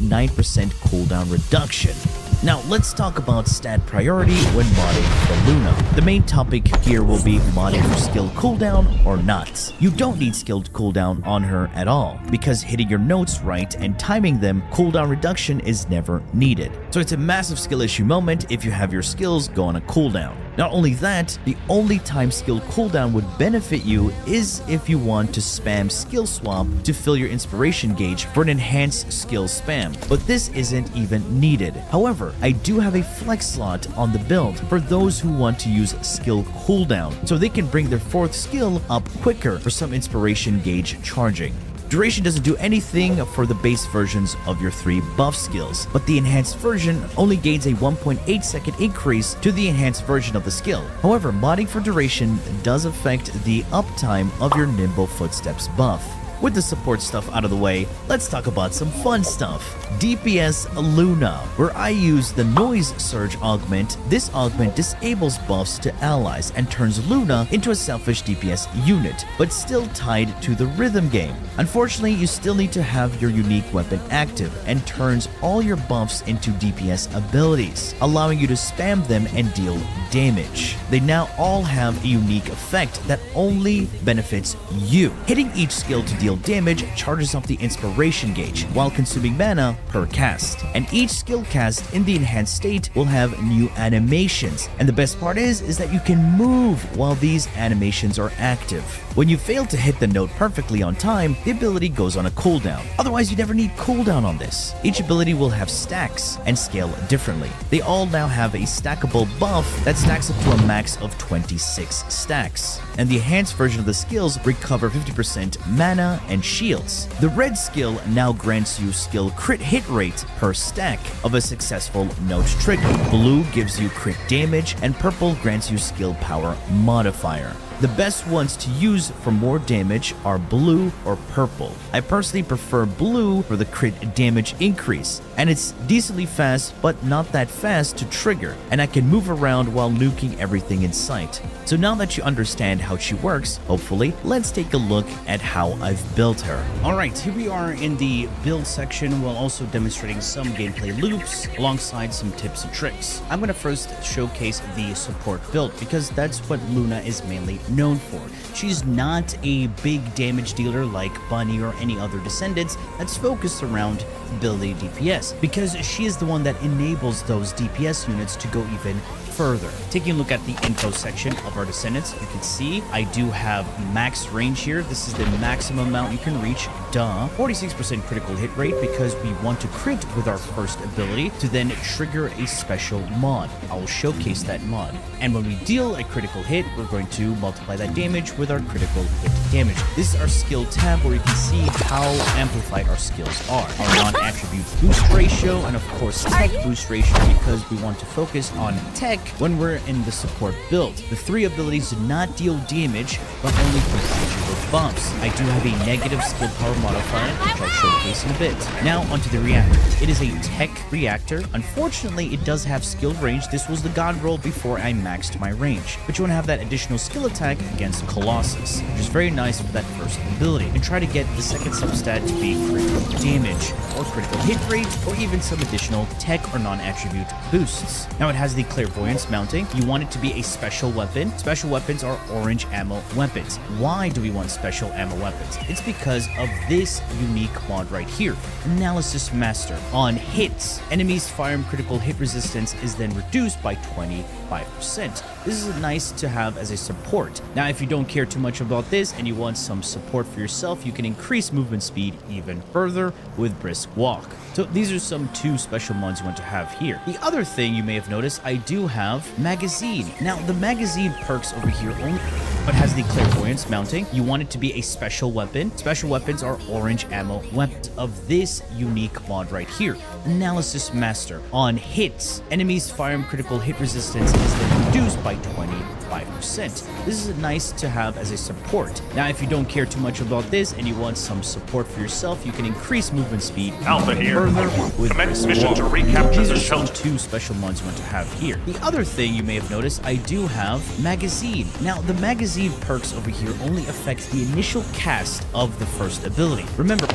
cooldown reduction. Now, let's talk about stat priority when modding for Luna. The main topic here will be modding for skill cooldown or not. You don't need skilled cooldown on her at all, because hitting your notes right and timing them, cooldown reduction is never needed. So it's a massive skill issue moment if you have your skills go on a cooldown. Not only that, the only time skill cooldown would benefit you is if you want to spam skill swap to fill your inspiration gauge for an enhanced skill spam, but this isn't even needed. However, I do have a flex slot on the build for those who want to use skill cooldown, so they can bring their 4th skill up quicker for some inspiration gauge charging. Duration doesn't do anything for the base versions of your 3 buff skills, but the enhanced version only gains a 1.8 second increase to the enhanced version of the skill. However, modding for duration does affect the uptime of your Nimble Footsteps buff. With the support stuff out of the way, let's talk about some fun stuff. DPS Luna, where I use the Noise Surge augment. This augment disables buffs to allies and turns Luna into a selfish DPS unit, but still tied to the rhythm game. Unfortunately, you still need to have your unique weapon active and turns all your buffs into DPS abilities, allowing you to spam them and deal damage. They now all have a unique effect that only benefits you. Hitting each skill to deal damage charges up the inspiration gauge while consuming mana per cast, and each skill cast in the enhanced state will have new animations, and the best part is that you can move while these animations are active. When you fail to hit the note perfectly on time, the ability goes on a cooldown. Otherwise, you never need cooldown on this. Each ability will have stacks and scale differently. They all now have a stackable buff that stacks up to a max of 26 stacks, and the enhanced version of the skills recover 50% mana and shields. The red skill now grants you skill crit hit rate per stack of a successful note trigger. Blue gives you crit damage, and purple grants you skill power modifier. The best ones to use for more damage are blue or purple. I personally prefer blue for the crit damage increase, and it's decently fast but not that fast to trigger, and I can move around while nuking everything in sight. So now that you understand how she works, hopefully, let's take a look at how I've built her. Alright, here we are in the build section while also demonstrating some gameplay loops alongside some tips and tricks. I'm going to first showcase the support build because that's what Luna is mainly known for. She's not a big damage dealer like Bunny or any other Descendants that's focused around building DPS, because she is the one that enables those DPS units to go even further. Taking a look at the info section of our Descendants, you can see I do have max range here. This is the maximum amount you can reach. 46% critical hit rate, because we want to crit with our first ability to then trigger a special mod. I will showcase that mod. And when we deal a critical hit, we're going to multiply that damage with our critical hit damage. This is our skill tab where you can see how amplified our skills are. Our non-attribute boost ratio, and of course tech boost ratio, because we want to focus on tech when we're in the support build. The 3 abilities do not deal damage, but only provide you with bumps. I do have a negative skill power modifier, which I'll showcase in a bit. Now onto the reactor. It is a tech reactor. Unfortunately, it does have skilled range. This was the god roll before I maxed my range. But you want to have that additional skill attack against Colossus, which is very nice for that first ability. And try to get the second substat to be critical damage, or critical hit rate, or even some additional tech or non-attribute boosts. Now it has the clairvoyance mounting. You want it to be a special weapon. Special weapons are orange ammo weapons. Why do we want special ammo weapons? It's because of this unique mod right here, Analysis Master. On hits, enemies' firearm critical hit resistance is then reduced by 25%. This is nice to have as a support. Now, if you don't care too much about this and you want some support for yourself, you can increase movement speed even further with Brisk Walk. So these are some 2 special mods you want to have here. The other thing you may have noticed, I do have Magazine. Now, the Magazine perks over here only but has the clairvoyance mounting. You want it to be a special weapon. Special weapons are orange ammo weapons of this unique mod right here, Analysis Master. On hits, enemies' firearm critical hit resistance is then reduced by 25%. This is nice to have as a support. Now, if you don't care too much about this and you want some support for yourself, you can increase movement speed Alpha here. further with Commence mission Walk. to recapture These the are some shelter. 2 special mods you want to have here. The other thing you may have noticed, I do have Magazine. Now, the Magazine perks over here only affect the initial cast of the first ability. Remember,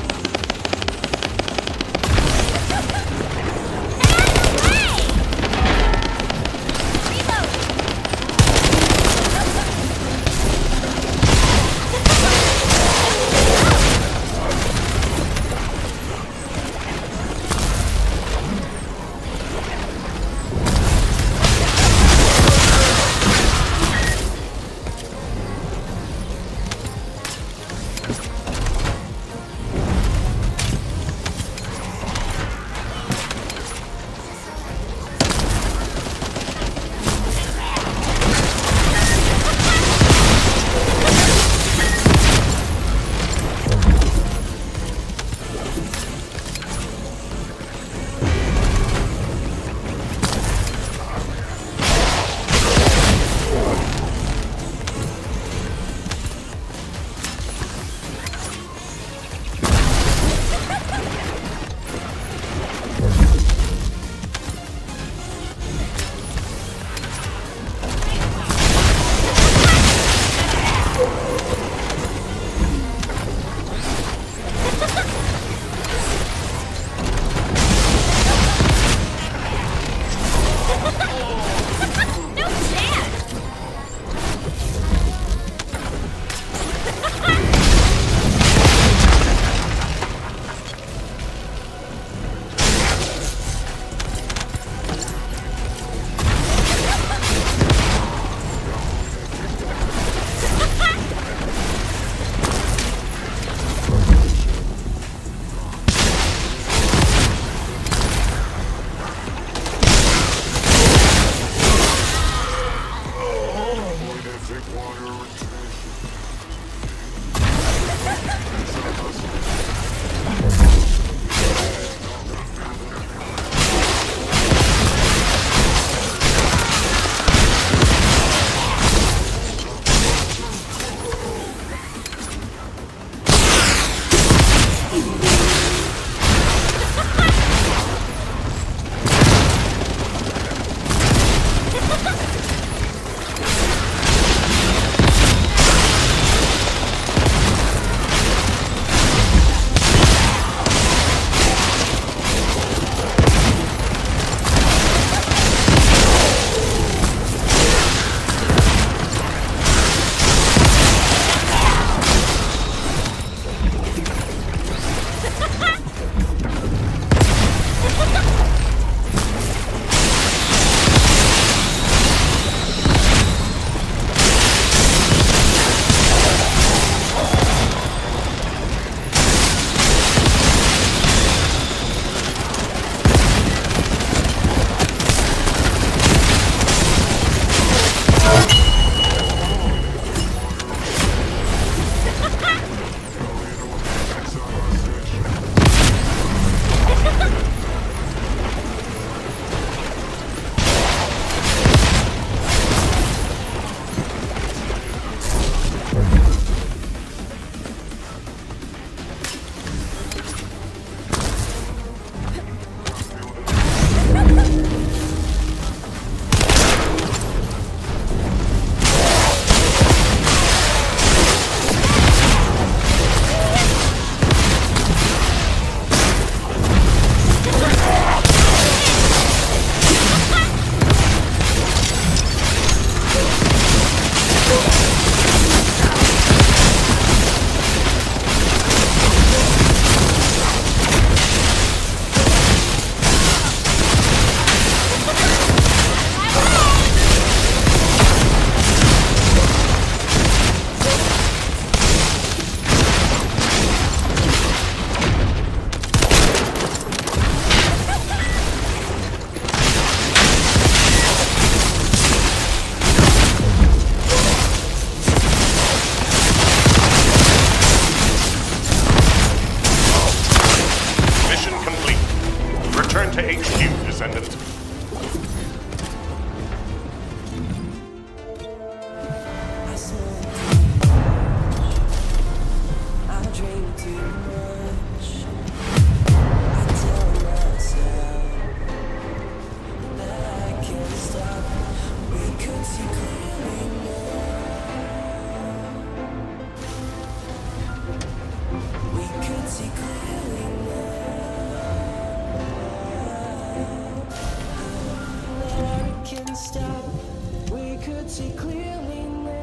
could see clearly now.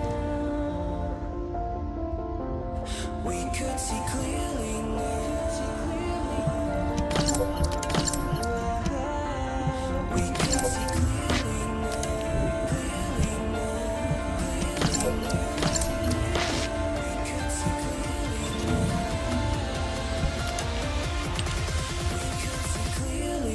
We could see clearly now. We could see clearly now. Clearly now. Clearly now. We could see clearly now. We could see clearly now. We could see clearly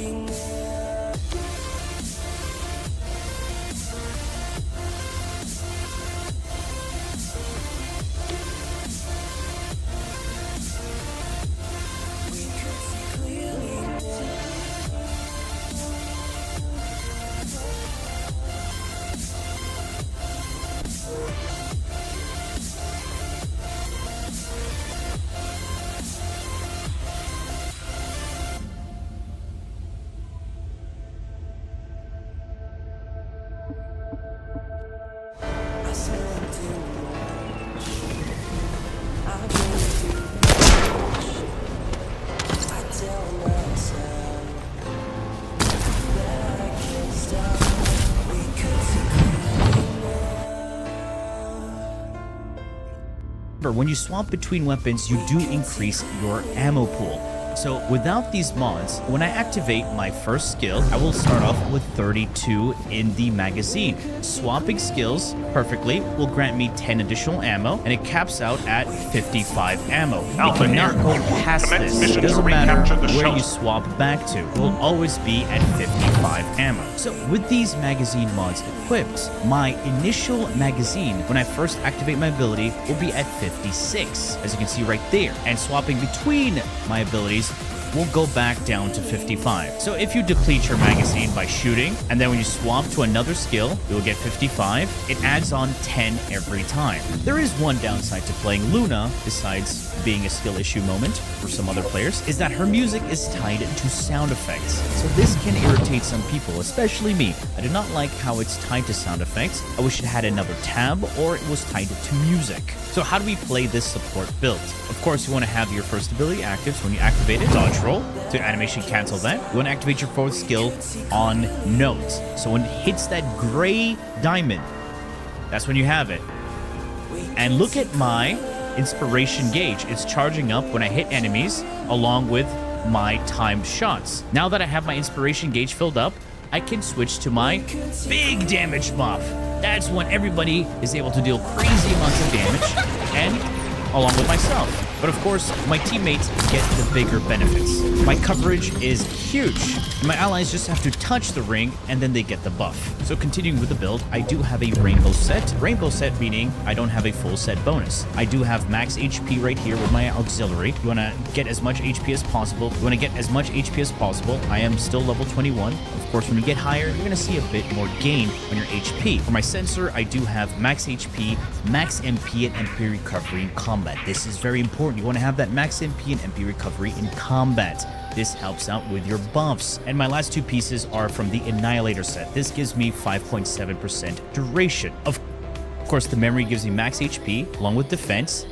I spent too much. I've been too much. I tell myself that I can't stop. We could see clearly Remember, when you swap between weapons, you do increase your ammo pool. So without these mods, when I activate my first skill, I will start off with 32 in the magazine. Swapping skills perfectly will grant me 10 additional ammo, and it caps out at 55 ammo. You Alpha cannot here. go past Commence this. mission It to doesn't matter recapture the where you shelter. swap back to. It will always be at 55 ammo. So with these magazine mods equipped, my initial magazine, when I first activate my ability, will be at 56, as you can see right there. And swapping between my abilities will go back down to 55. So if you deplete your magazine by shooting, and then when you swap to another skill, you'll get 55. It adds on 10 every time. There is one downside to playing Luna, besides being a skill issue moment for some other players, is that her music is tied to sound effects. So this can irritate some people, especially me. I do not like how it's tied to sound effects. I wish it had another tab, or it was tied to music. So how do we play this support build? Of course, you want to have your first ability active. So when you activate it, dodge roll. To animation cancel that. You want to activate your fourth skill on note. So when it hits that gray diamond, that's when you have it. And look at my inspiration gauge. It's charging up when I hit enemies along with my timed shots. Now that I have my inspiration gauge filled up, I can switch to my big damage buff. That's when everybody is able to deal crazy amounts of damage, and along with myself. But of course, my teammates get the bigger benefits. My coverage is huge. My allies just have to touch the ring, and then they get the buff. So continuing with the build, I do have a rainbow set. Rainbow set meaning I don't have a full set bonus. I do have max HP right here with my auxiliary. You want to get as much HP as possible. You want to get as much HP as possible. I am still level 21. Of course, when you get higher, you're going to see a bit more gain on your HP. For my sensor, I do have max HP, max MP, and MP recovery in combat. This is very important. You want to have that max MP and MP recovery in combat. This helps out with your buffs. And my last two pieces are from the Annihilator set. This gives me 5.7% duration. Of course, the memory gives me max HP, along with defense,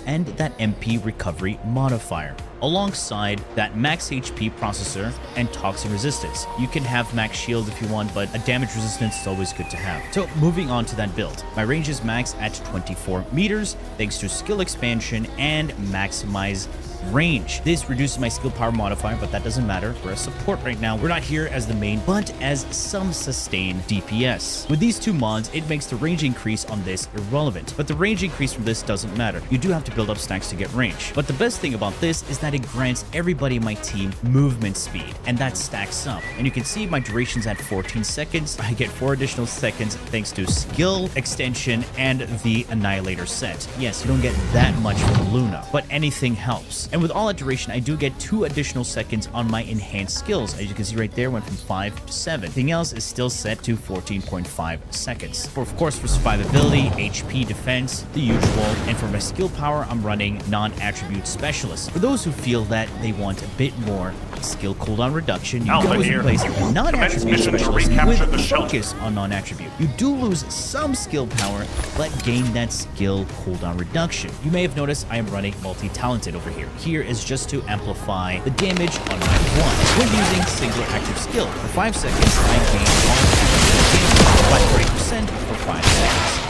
and that MP recovery modifier, alongside that max HP processor and toxin resistance. You can have max shield if you want, but a damage resistance is always good to have. So moving on to that build, my range is max at 24 meters thanks to skill expansion and maximize range. This reduces my skill power modifier, but that doesn't matter. We're a support right now. We're not here as the main, but as some sustained DPS. With these two mods, it makes the range increase on this irrelevant, but the range increase from this doesn't matter. You do have to build up stacks to get range. But the best thing about this is that it grants everybody in my team movement speed, and that stacks up. And you can see my duration's at 14 seconds. I get 4 additional seconds thanks to skill extension and the Annihilator set. Yes, you don't get that much from Luna, but anything helps. And with all that duration, I do get 2 additional seconds on my enhanced skills. As you can see right there, went from 5 to 7. Everything else is still set to 14.5 seconds. Of course, for survivability, HP, defense, the usual. And for my skill power, I'm running non-attribute specialist. For those who feel that they want a bit more skill cooldown reduction, you can always replace non-attribute specialist with focus on non-attribute. You do lose some skill power, but gain that skill cooldown reduction. You may have noticed I am running multi-talented over here. Here is just to amplify the damage on my one. When using single active skill, for 5 seconds, I gain 1 by 30% for 5 seconds.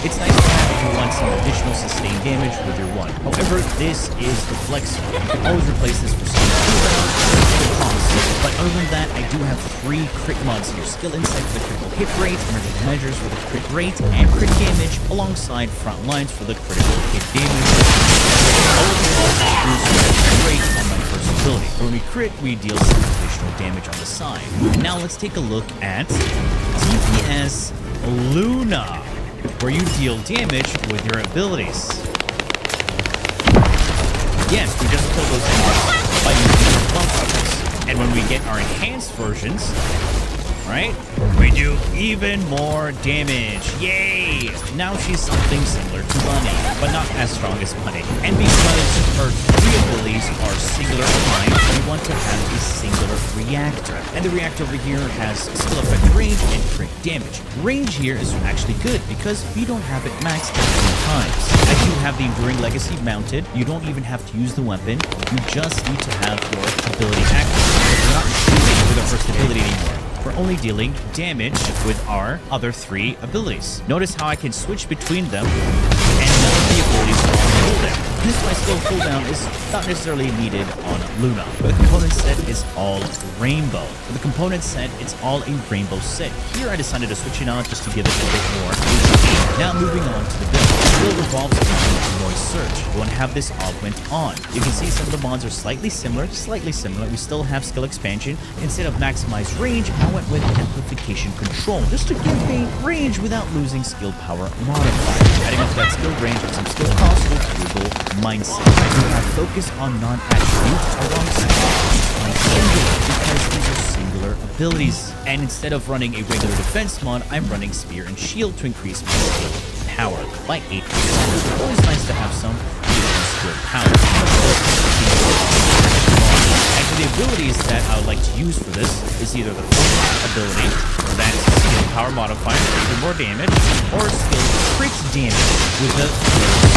It's nice to have if you want some additional sustained damage with your one. However, this is the flexor. You can always replace this for some cost. But other than that, I do have 3 crit mods here. Skill Insight for the critical hit rate, emergent measures for the crit rate, and crit damage alongside front lines for the critical hit damage. All of the mods boost my crit rate on my first ability. When we crit, we deal some additional damage on the side. Now let's take a look at DPS Luna, where you deal damage with your abilities. Yes, we just killed those enemies by using our bump weapons. And when we get our enhanced versions, right, we do even more damage. Yay! Now she's something similar to Bunny, but not as strong as Bunny. And because her 3 abilities are singular aligned, we want to have a singular reactor. And the reactor over here has skill effect range and crit damage. Range here is actually good because we don't have it maxed at 3 times. I do have the Enduring Legacy mounted. You don't even have to use the weapon. You just need to have your ability active. We're not shooting with our first ability anymore. We're only dealing damage with our other 3 abilities. Notice how I can switch between them and none of the abilities are on cooldown. This my skill cooldown is not necessarily needed on Luna. But the component set is all rainbow. For the component set, it's all a rainbow set. Here I decided to switch it on just to give it a bit more HP. Now moving on to the build. The build revolves around noise surge. You want to have this augment on. You can see some of the mods are slightly similar. We still have skill expansion. Instead of maximized range, I went with amplification control, just to give me range without losing skill power modifier. Adding up that skill range and some skill cost with frugal mindset. I do have focus on non-attributes alongside my singular, because these are singular abilities. And instead of running a regular defense mod, I'm running spear and shield to increase my skill power by 8%. It's always nice to have some skill power. And for the abilities that I would like to use for this is either the focus ability, that's skill power modifier for even more damage, or skill crit damage with the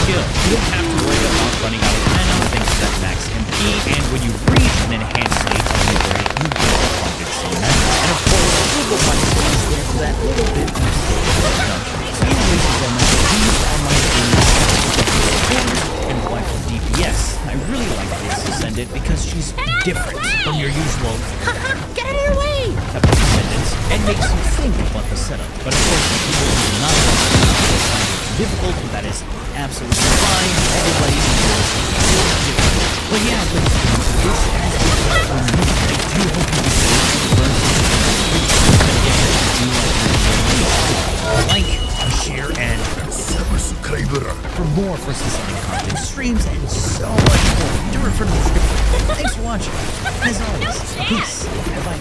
skill. You don't have to worry about running out of mana thanks to that max MP, and when you reach an enhanced state of the ability, you get abundant some mana. And of course, frugal mindset is there for that little bit of skill consumption. So anyways, as I mentioned, these are my and wife of DPS. I really like this Descendant because she's different from your usual Get out of your way! type of Descendants and makes you think about the setup. But of course, if people do not find it difficult, that is absolutely fine. Everybody feels different. But yeah, this has been for me. I do hope you like, share, and for more First Descendant content, streams, and so much more. Do refer to the description. Thanks for watching. As always, peace. Bye-bye.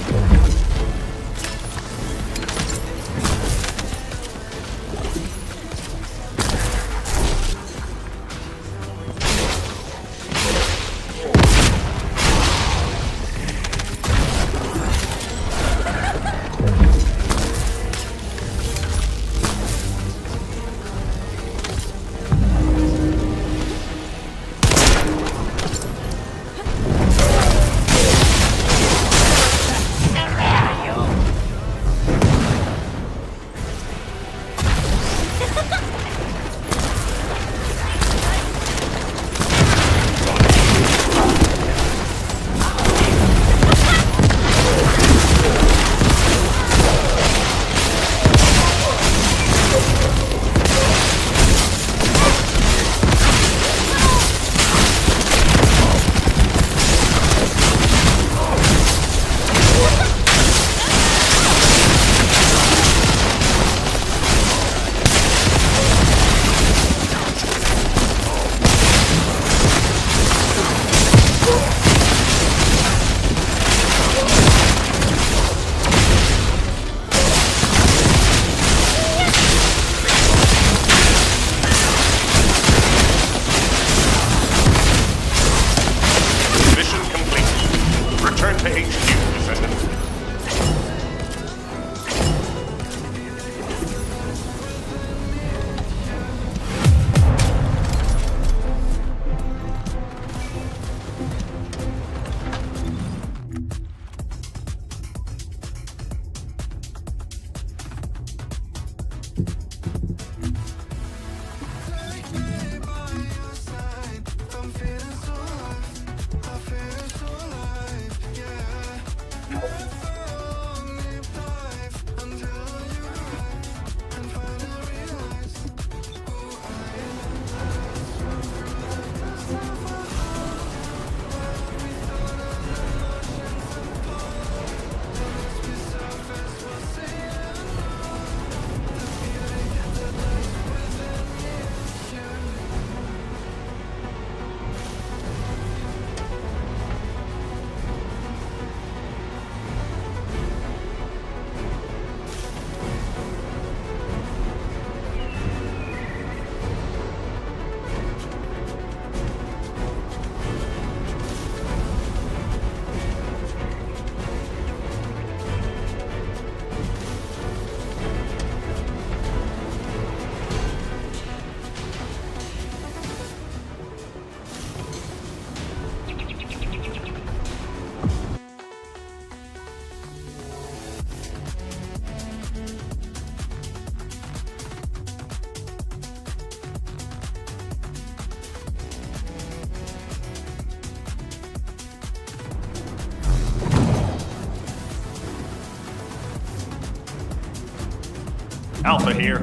here.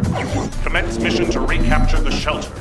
Commence mission to recapture the shelter.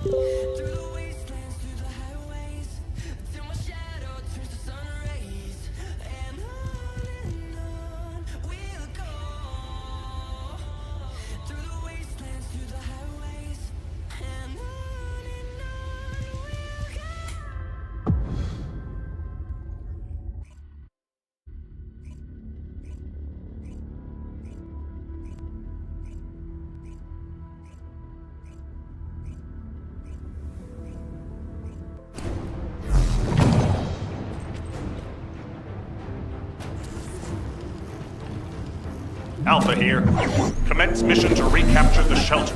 Through the wastelands, through the highways, till my shadow turns to sun rays. And on we'll go. Through the wastelands, through the highways, and on we'll go. Alpha here. Commence mission to recapture the shelter.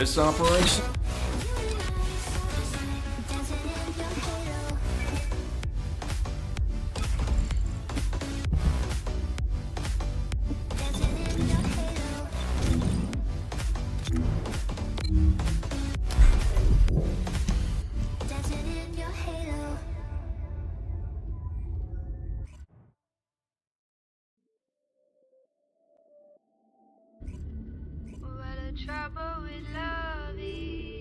this operation? Trouble with love is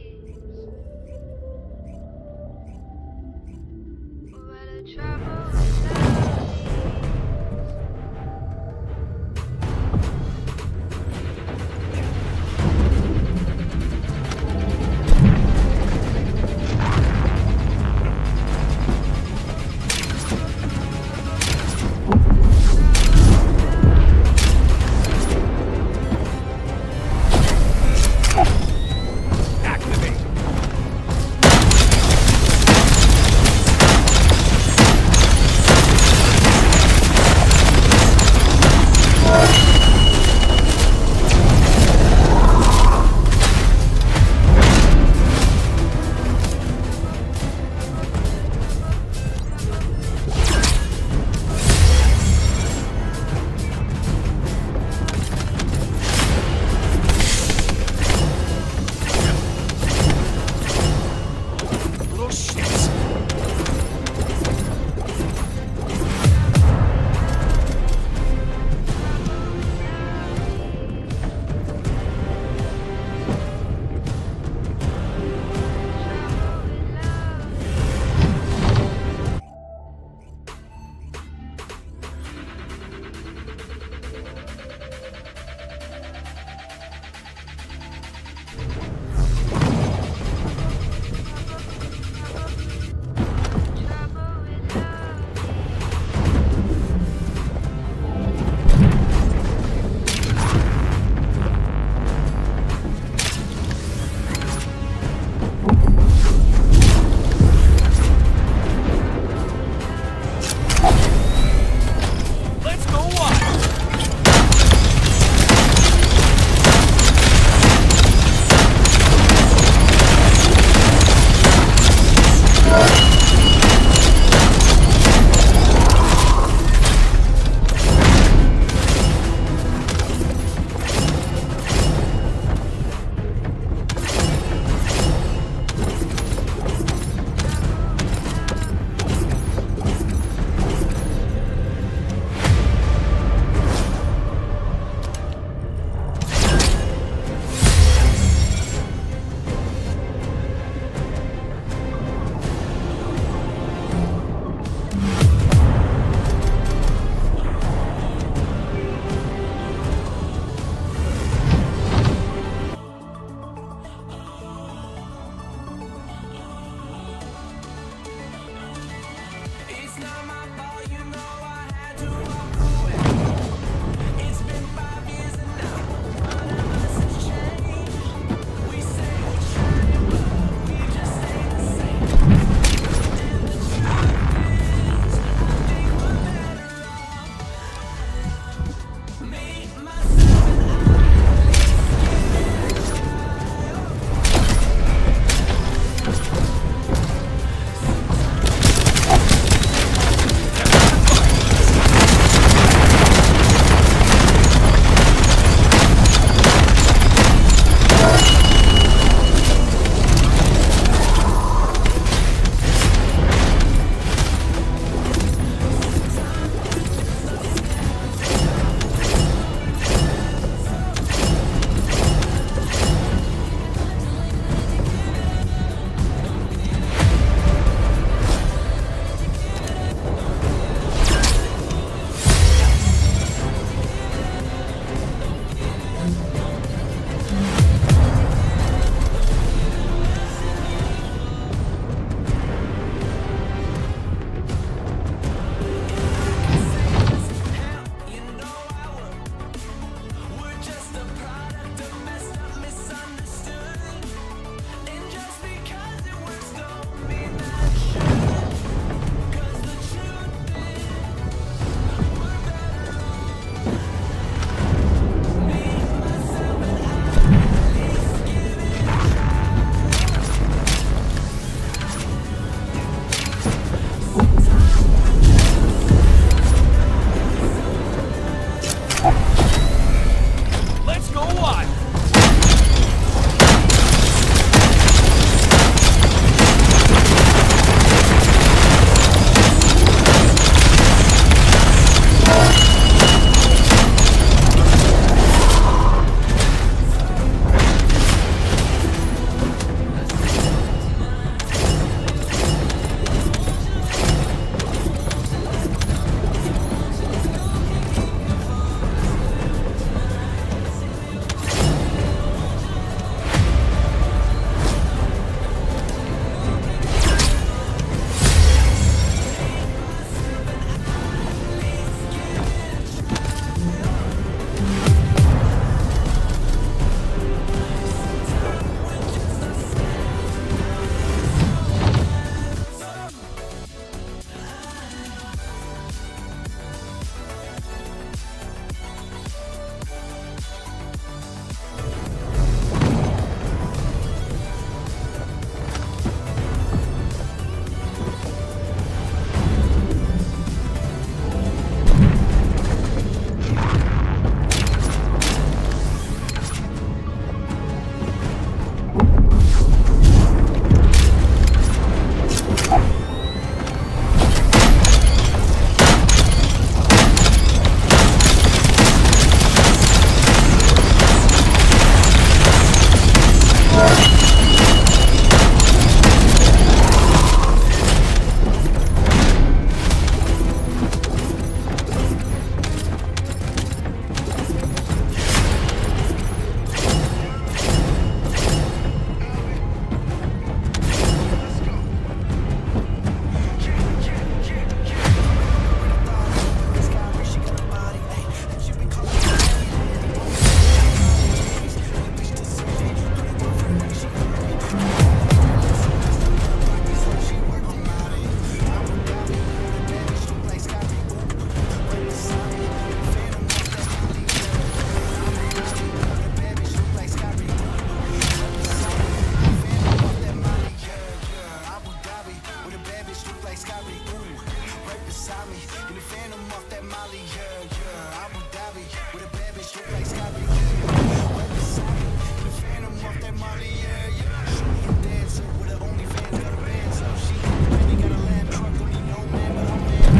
me. In the phantom off that Molly, yeah. Abu Dhabi with a bad bitch look like Scotty. Right beside me. In the phantom off that Molly, yeah. Show me a dancer with her only fans got a band so she really got a land truck, don't need no man, but I'm man.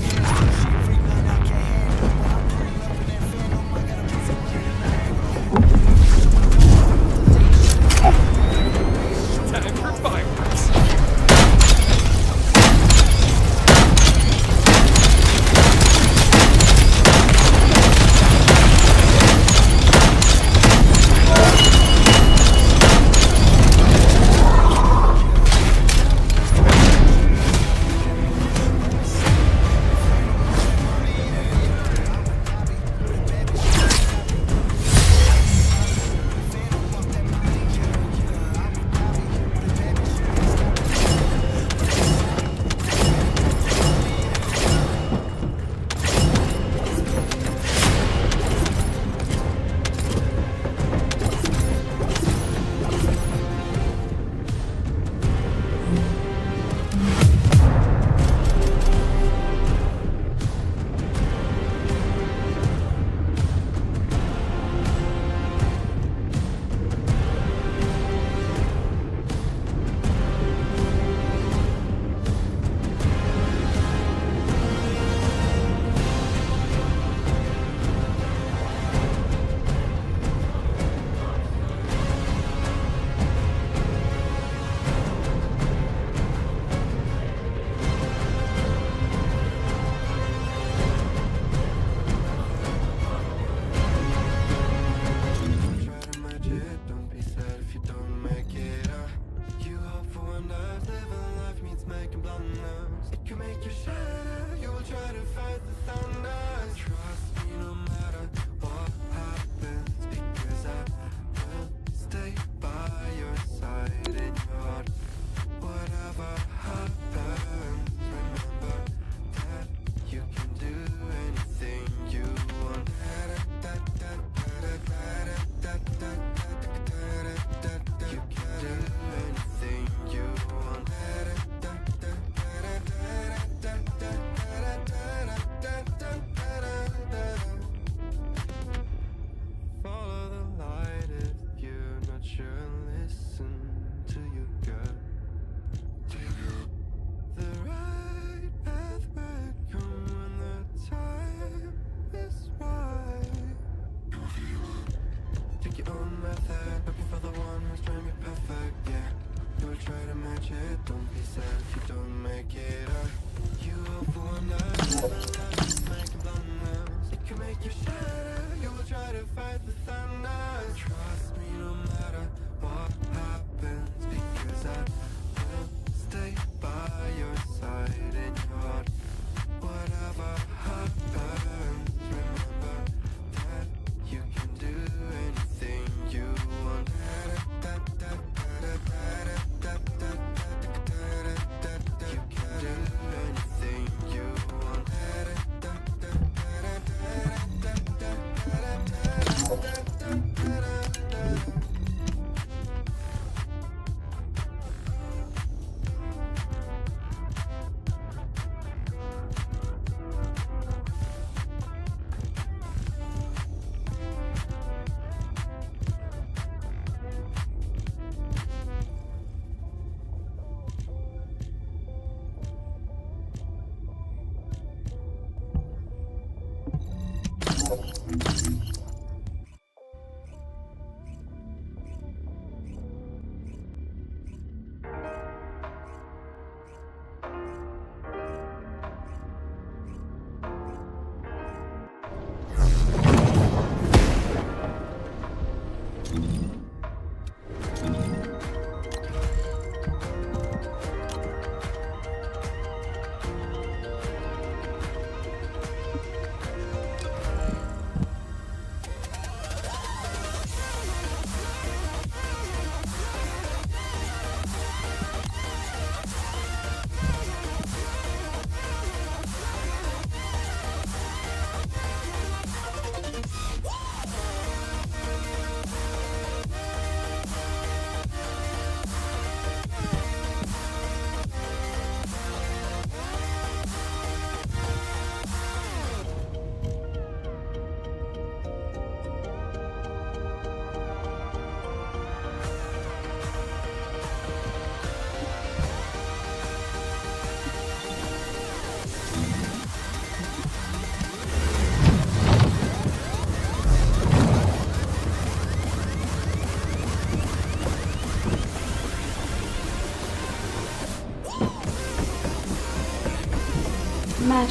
She a freak, man, I can't handle. When I'm pulling up in that phantom, I gotta put some money in that. Time for fireworks.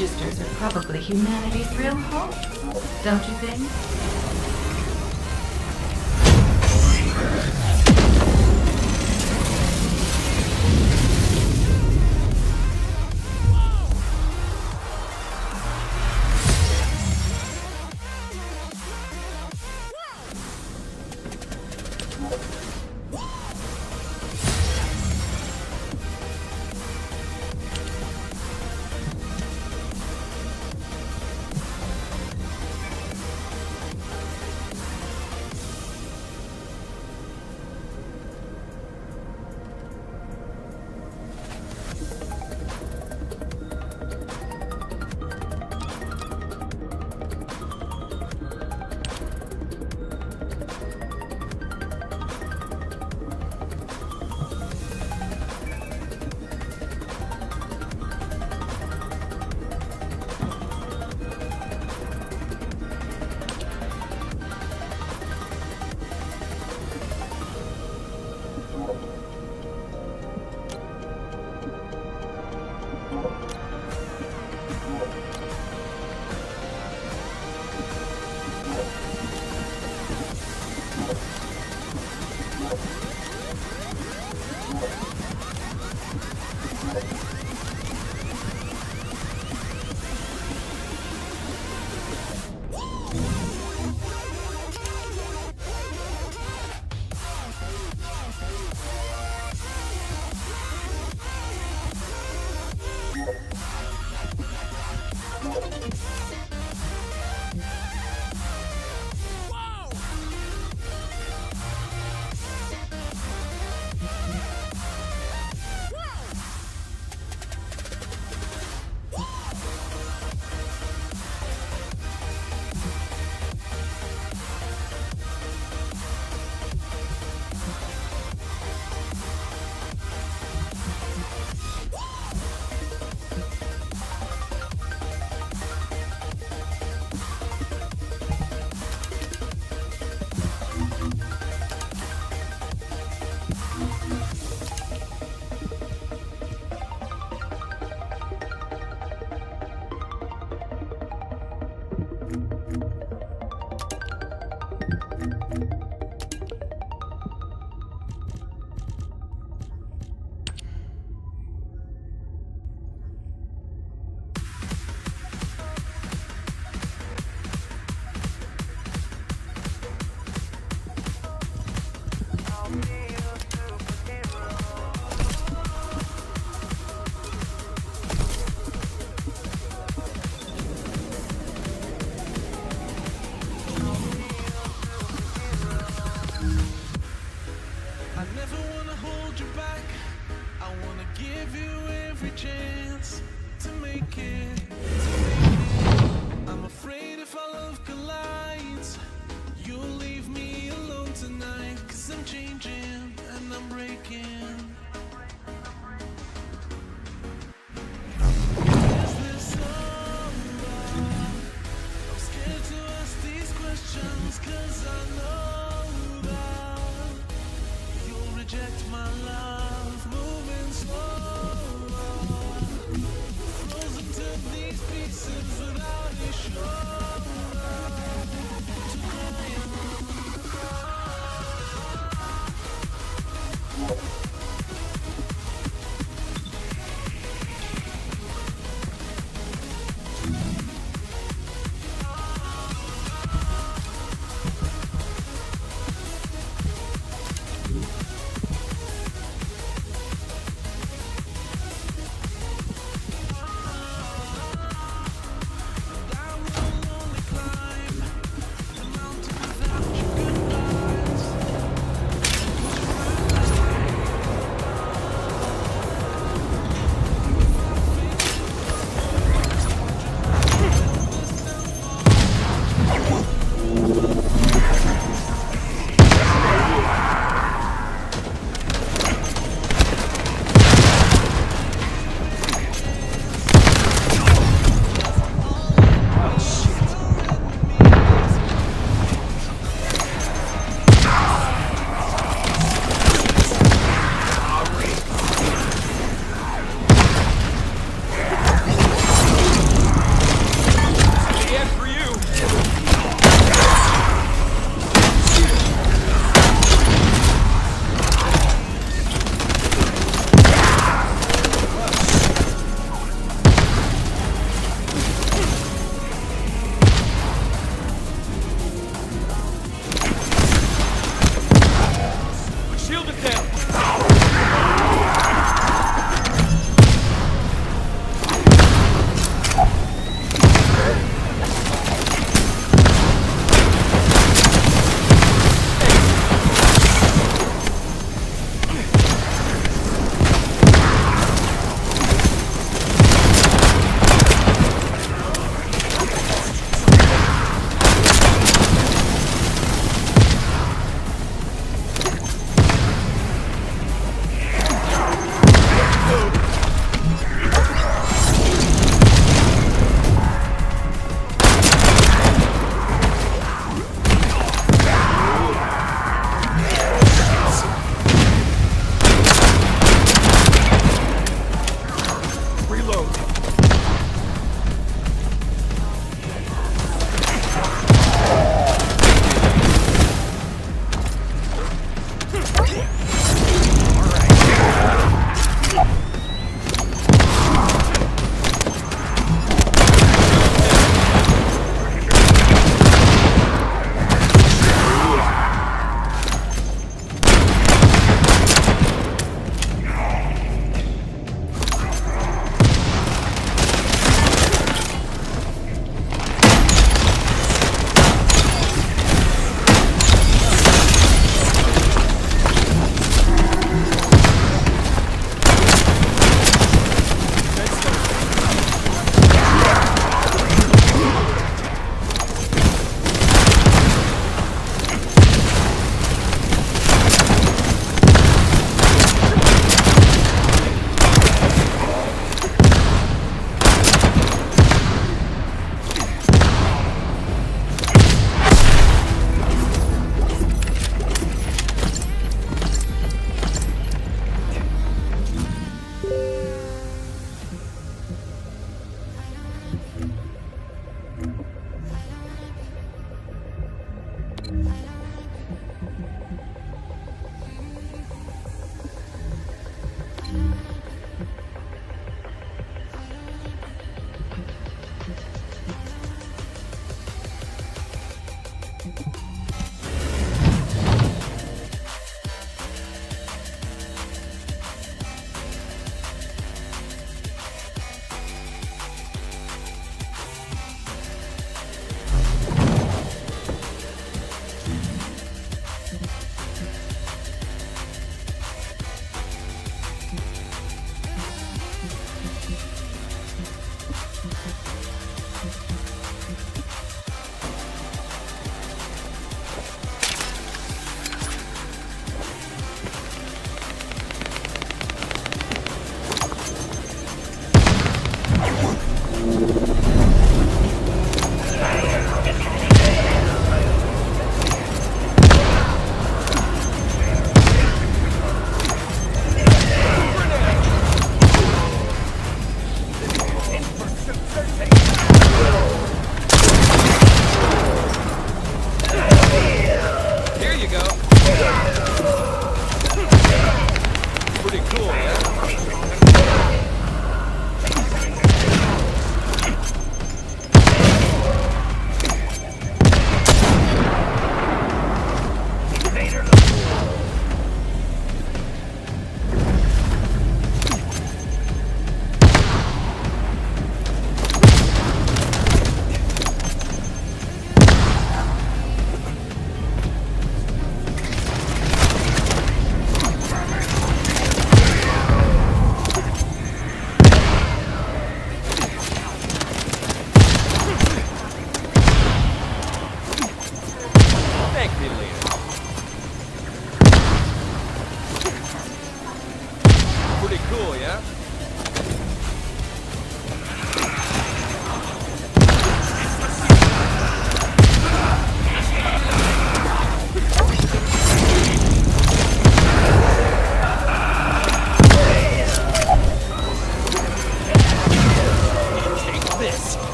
registers are probably humanity's real home, don't you think?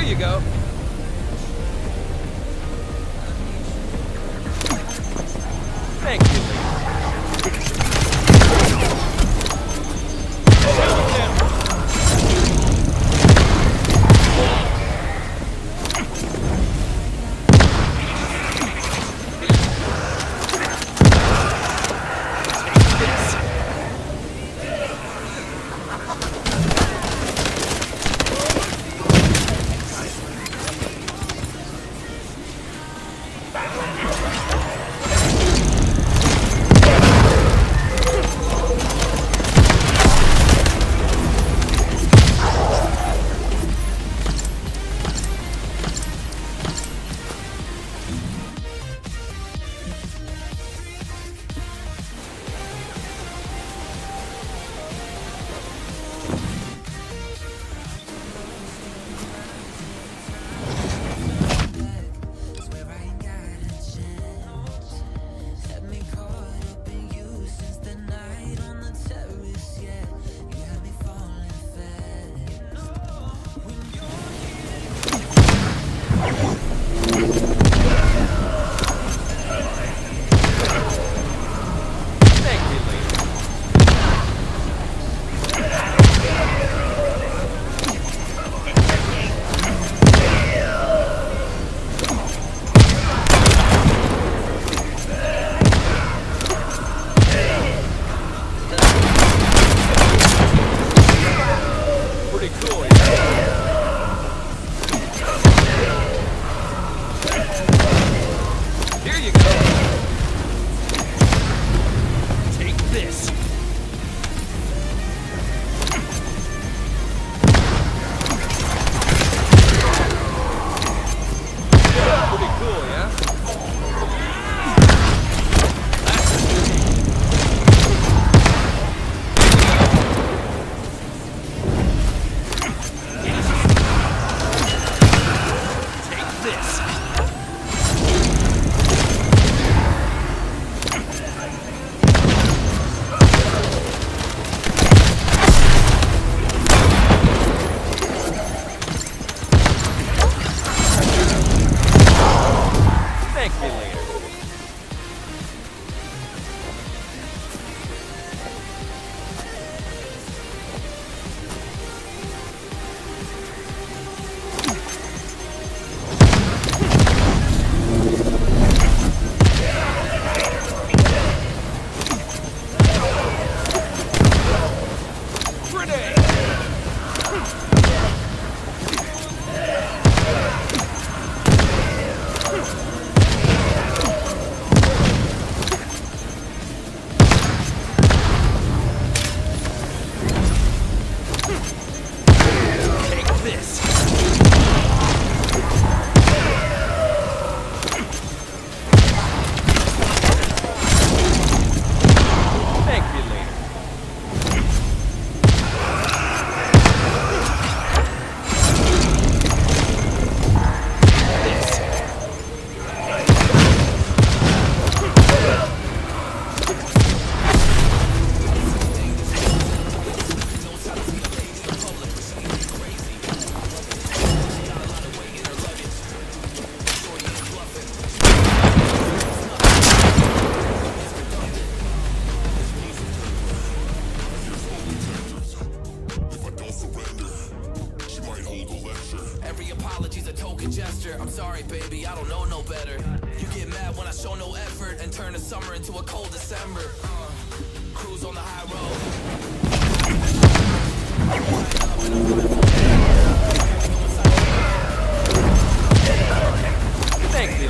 you go. Thank you, lady. I'm sorry, baby, I don't know no better. You get mad when I show no effort and turn the summer into a cold December. Cruise on the high road. Thank you.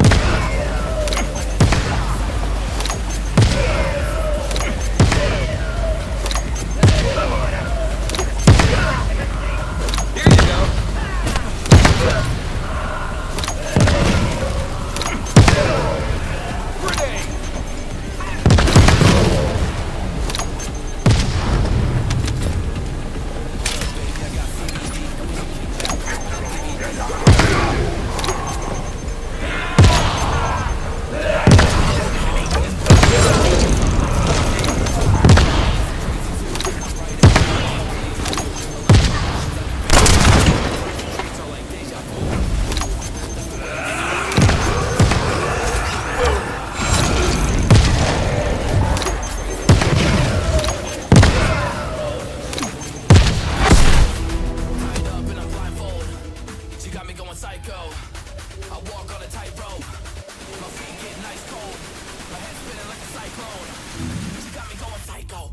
Here you go. Grenade. going psycho. I walk on a tightrope. My feet get nice cold. My head spinning like a cyclone. She got me going psycho.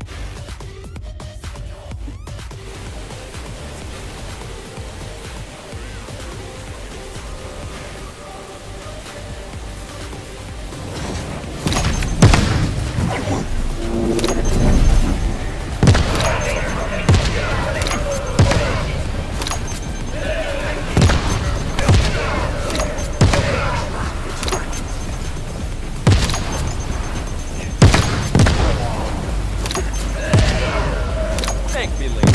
Thank me, lady.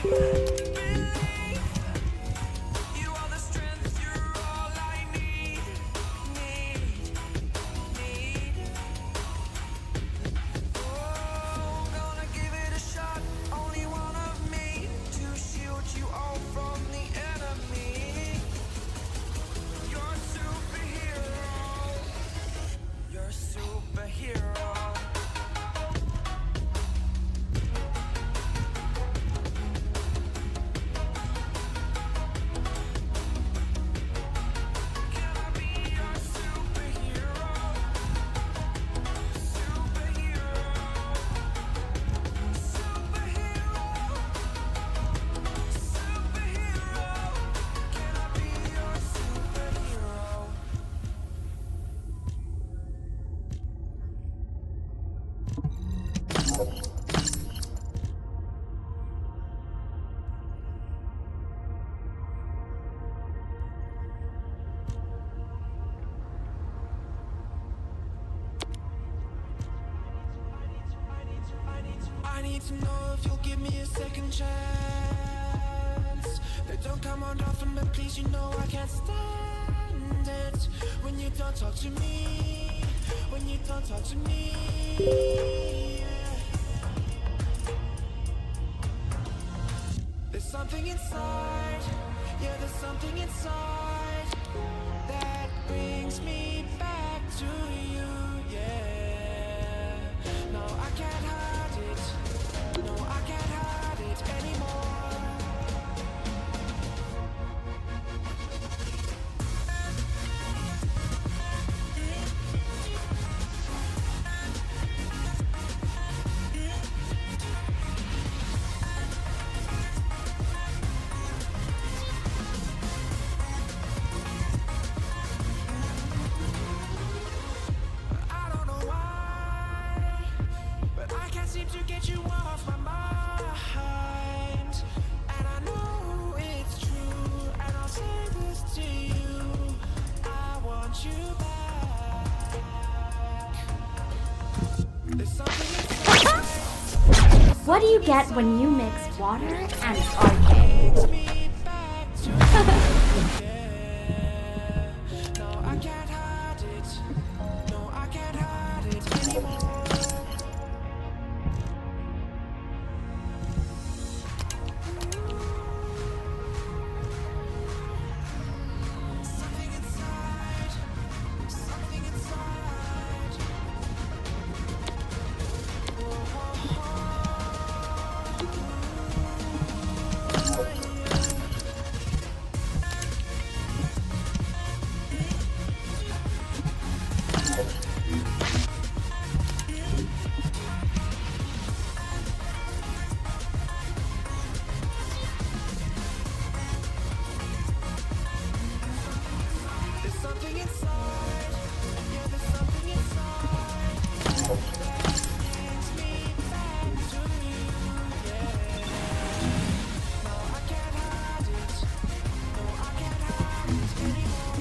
You are the strength, you're all I need. Oh, gonna give it a shot. Only one of me to shield you all from the enemy. You're a superhero. You're a superhero. I need to know if you'll give me a second chance. They don't come on often, but please, you know I can't stand it when you don't talk to me. When you don't talk to me. There's something inside. Yeah, there's something inside that brings me back to you. Yeah. No, I can't hide it. No, I can't hide it anymore. I don't know why, but I can't seem to get you off my mind. And I know it's true, and I'll say this to you. I want you back. There's something inside. What do you get when you mix water and arcade? Takes me back to you. No, I can't hide it. No, I can't hide it anymore. Something inside. Something inside. There's something inside. Yeah, there's something inside that brings me back to you. Yeah. No, I can't hide it. No, I can't hide it anymore.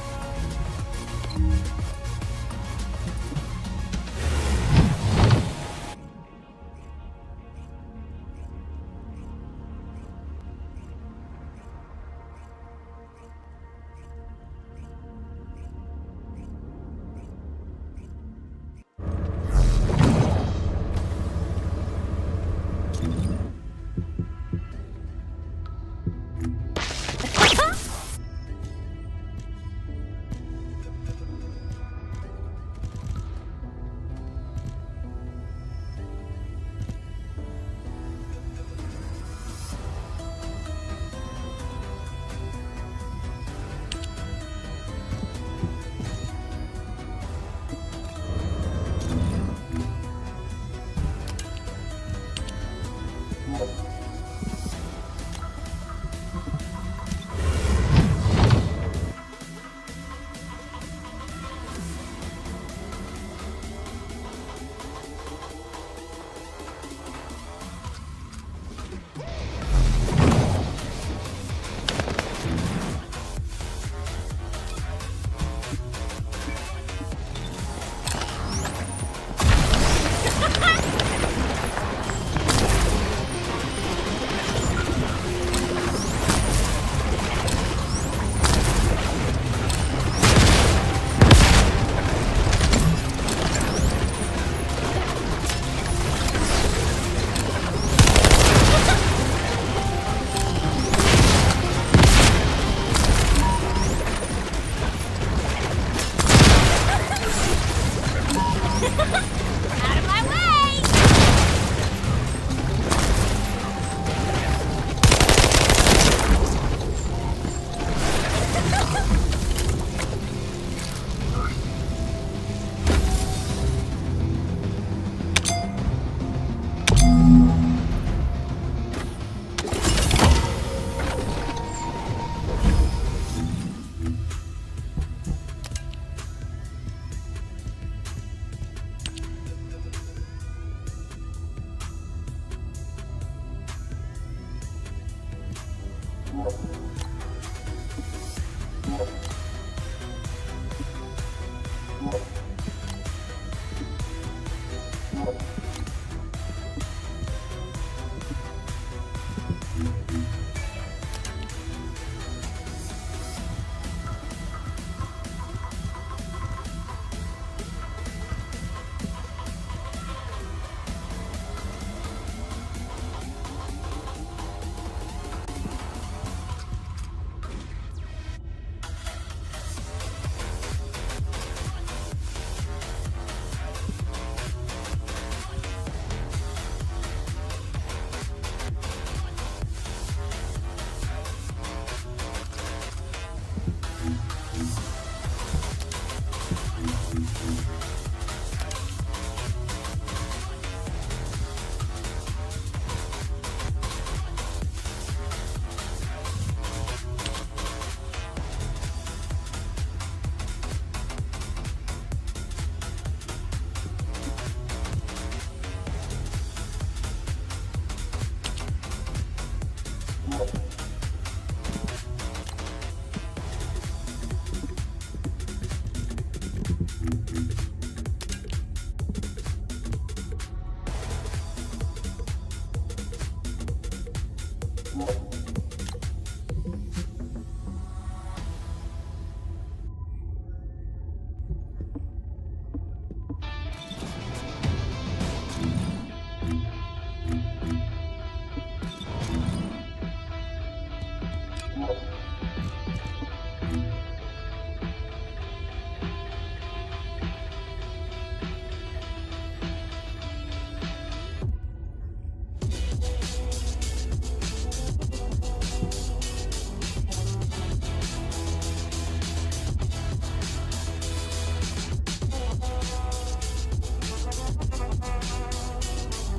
you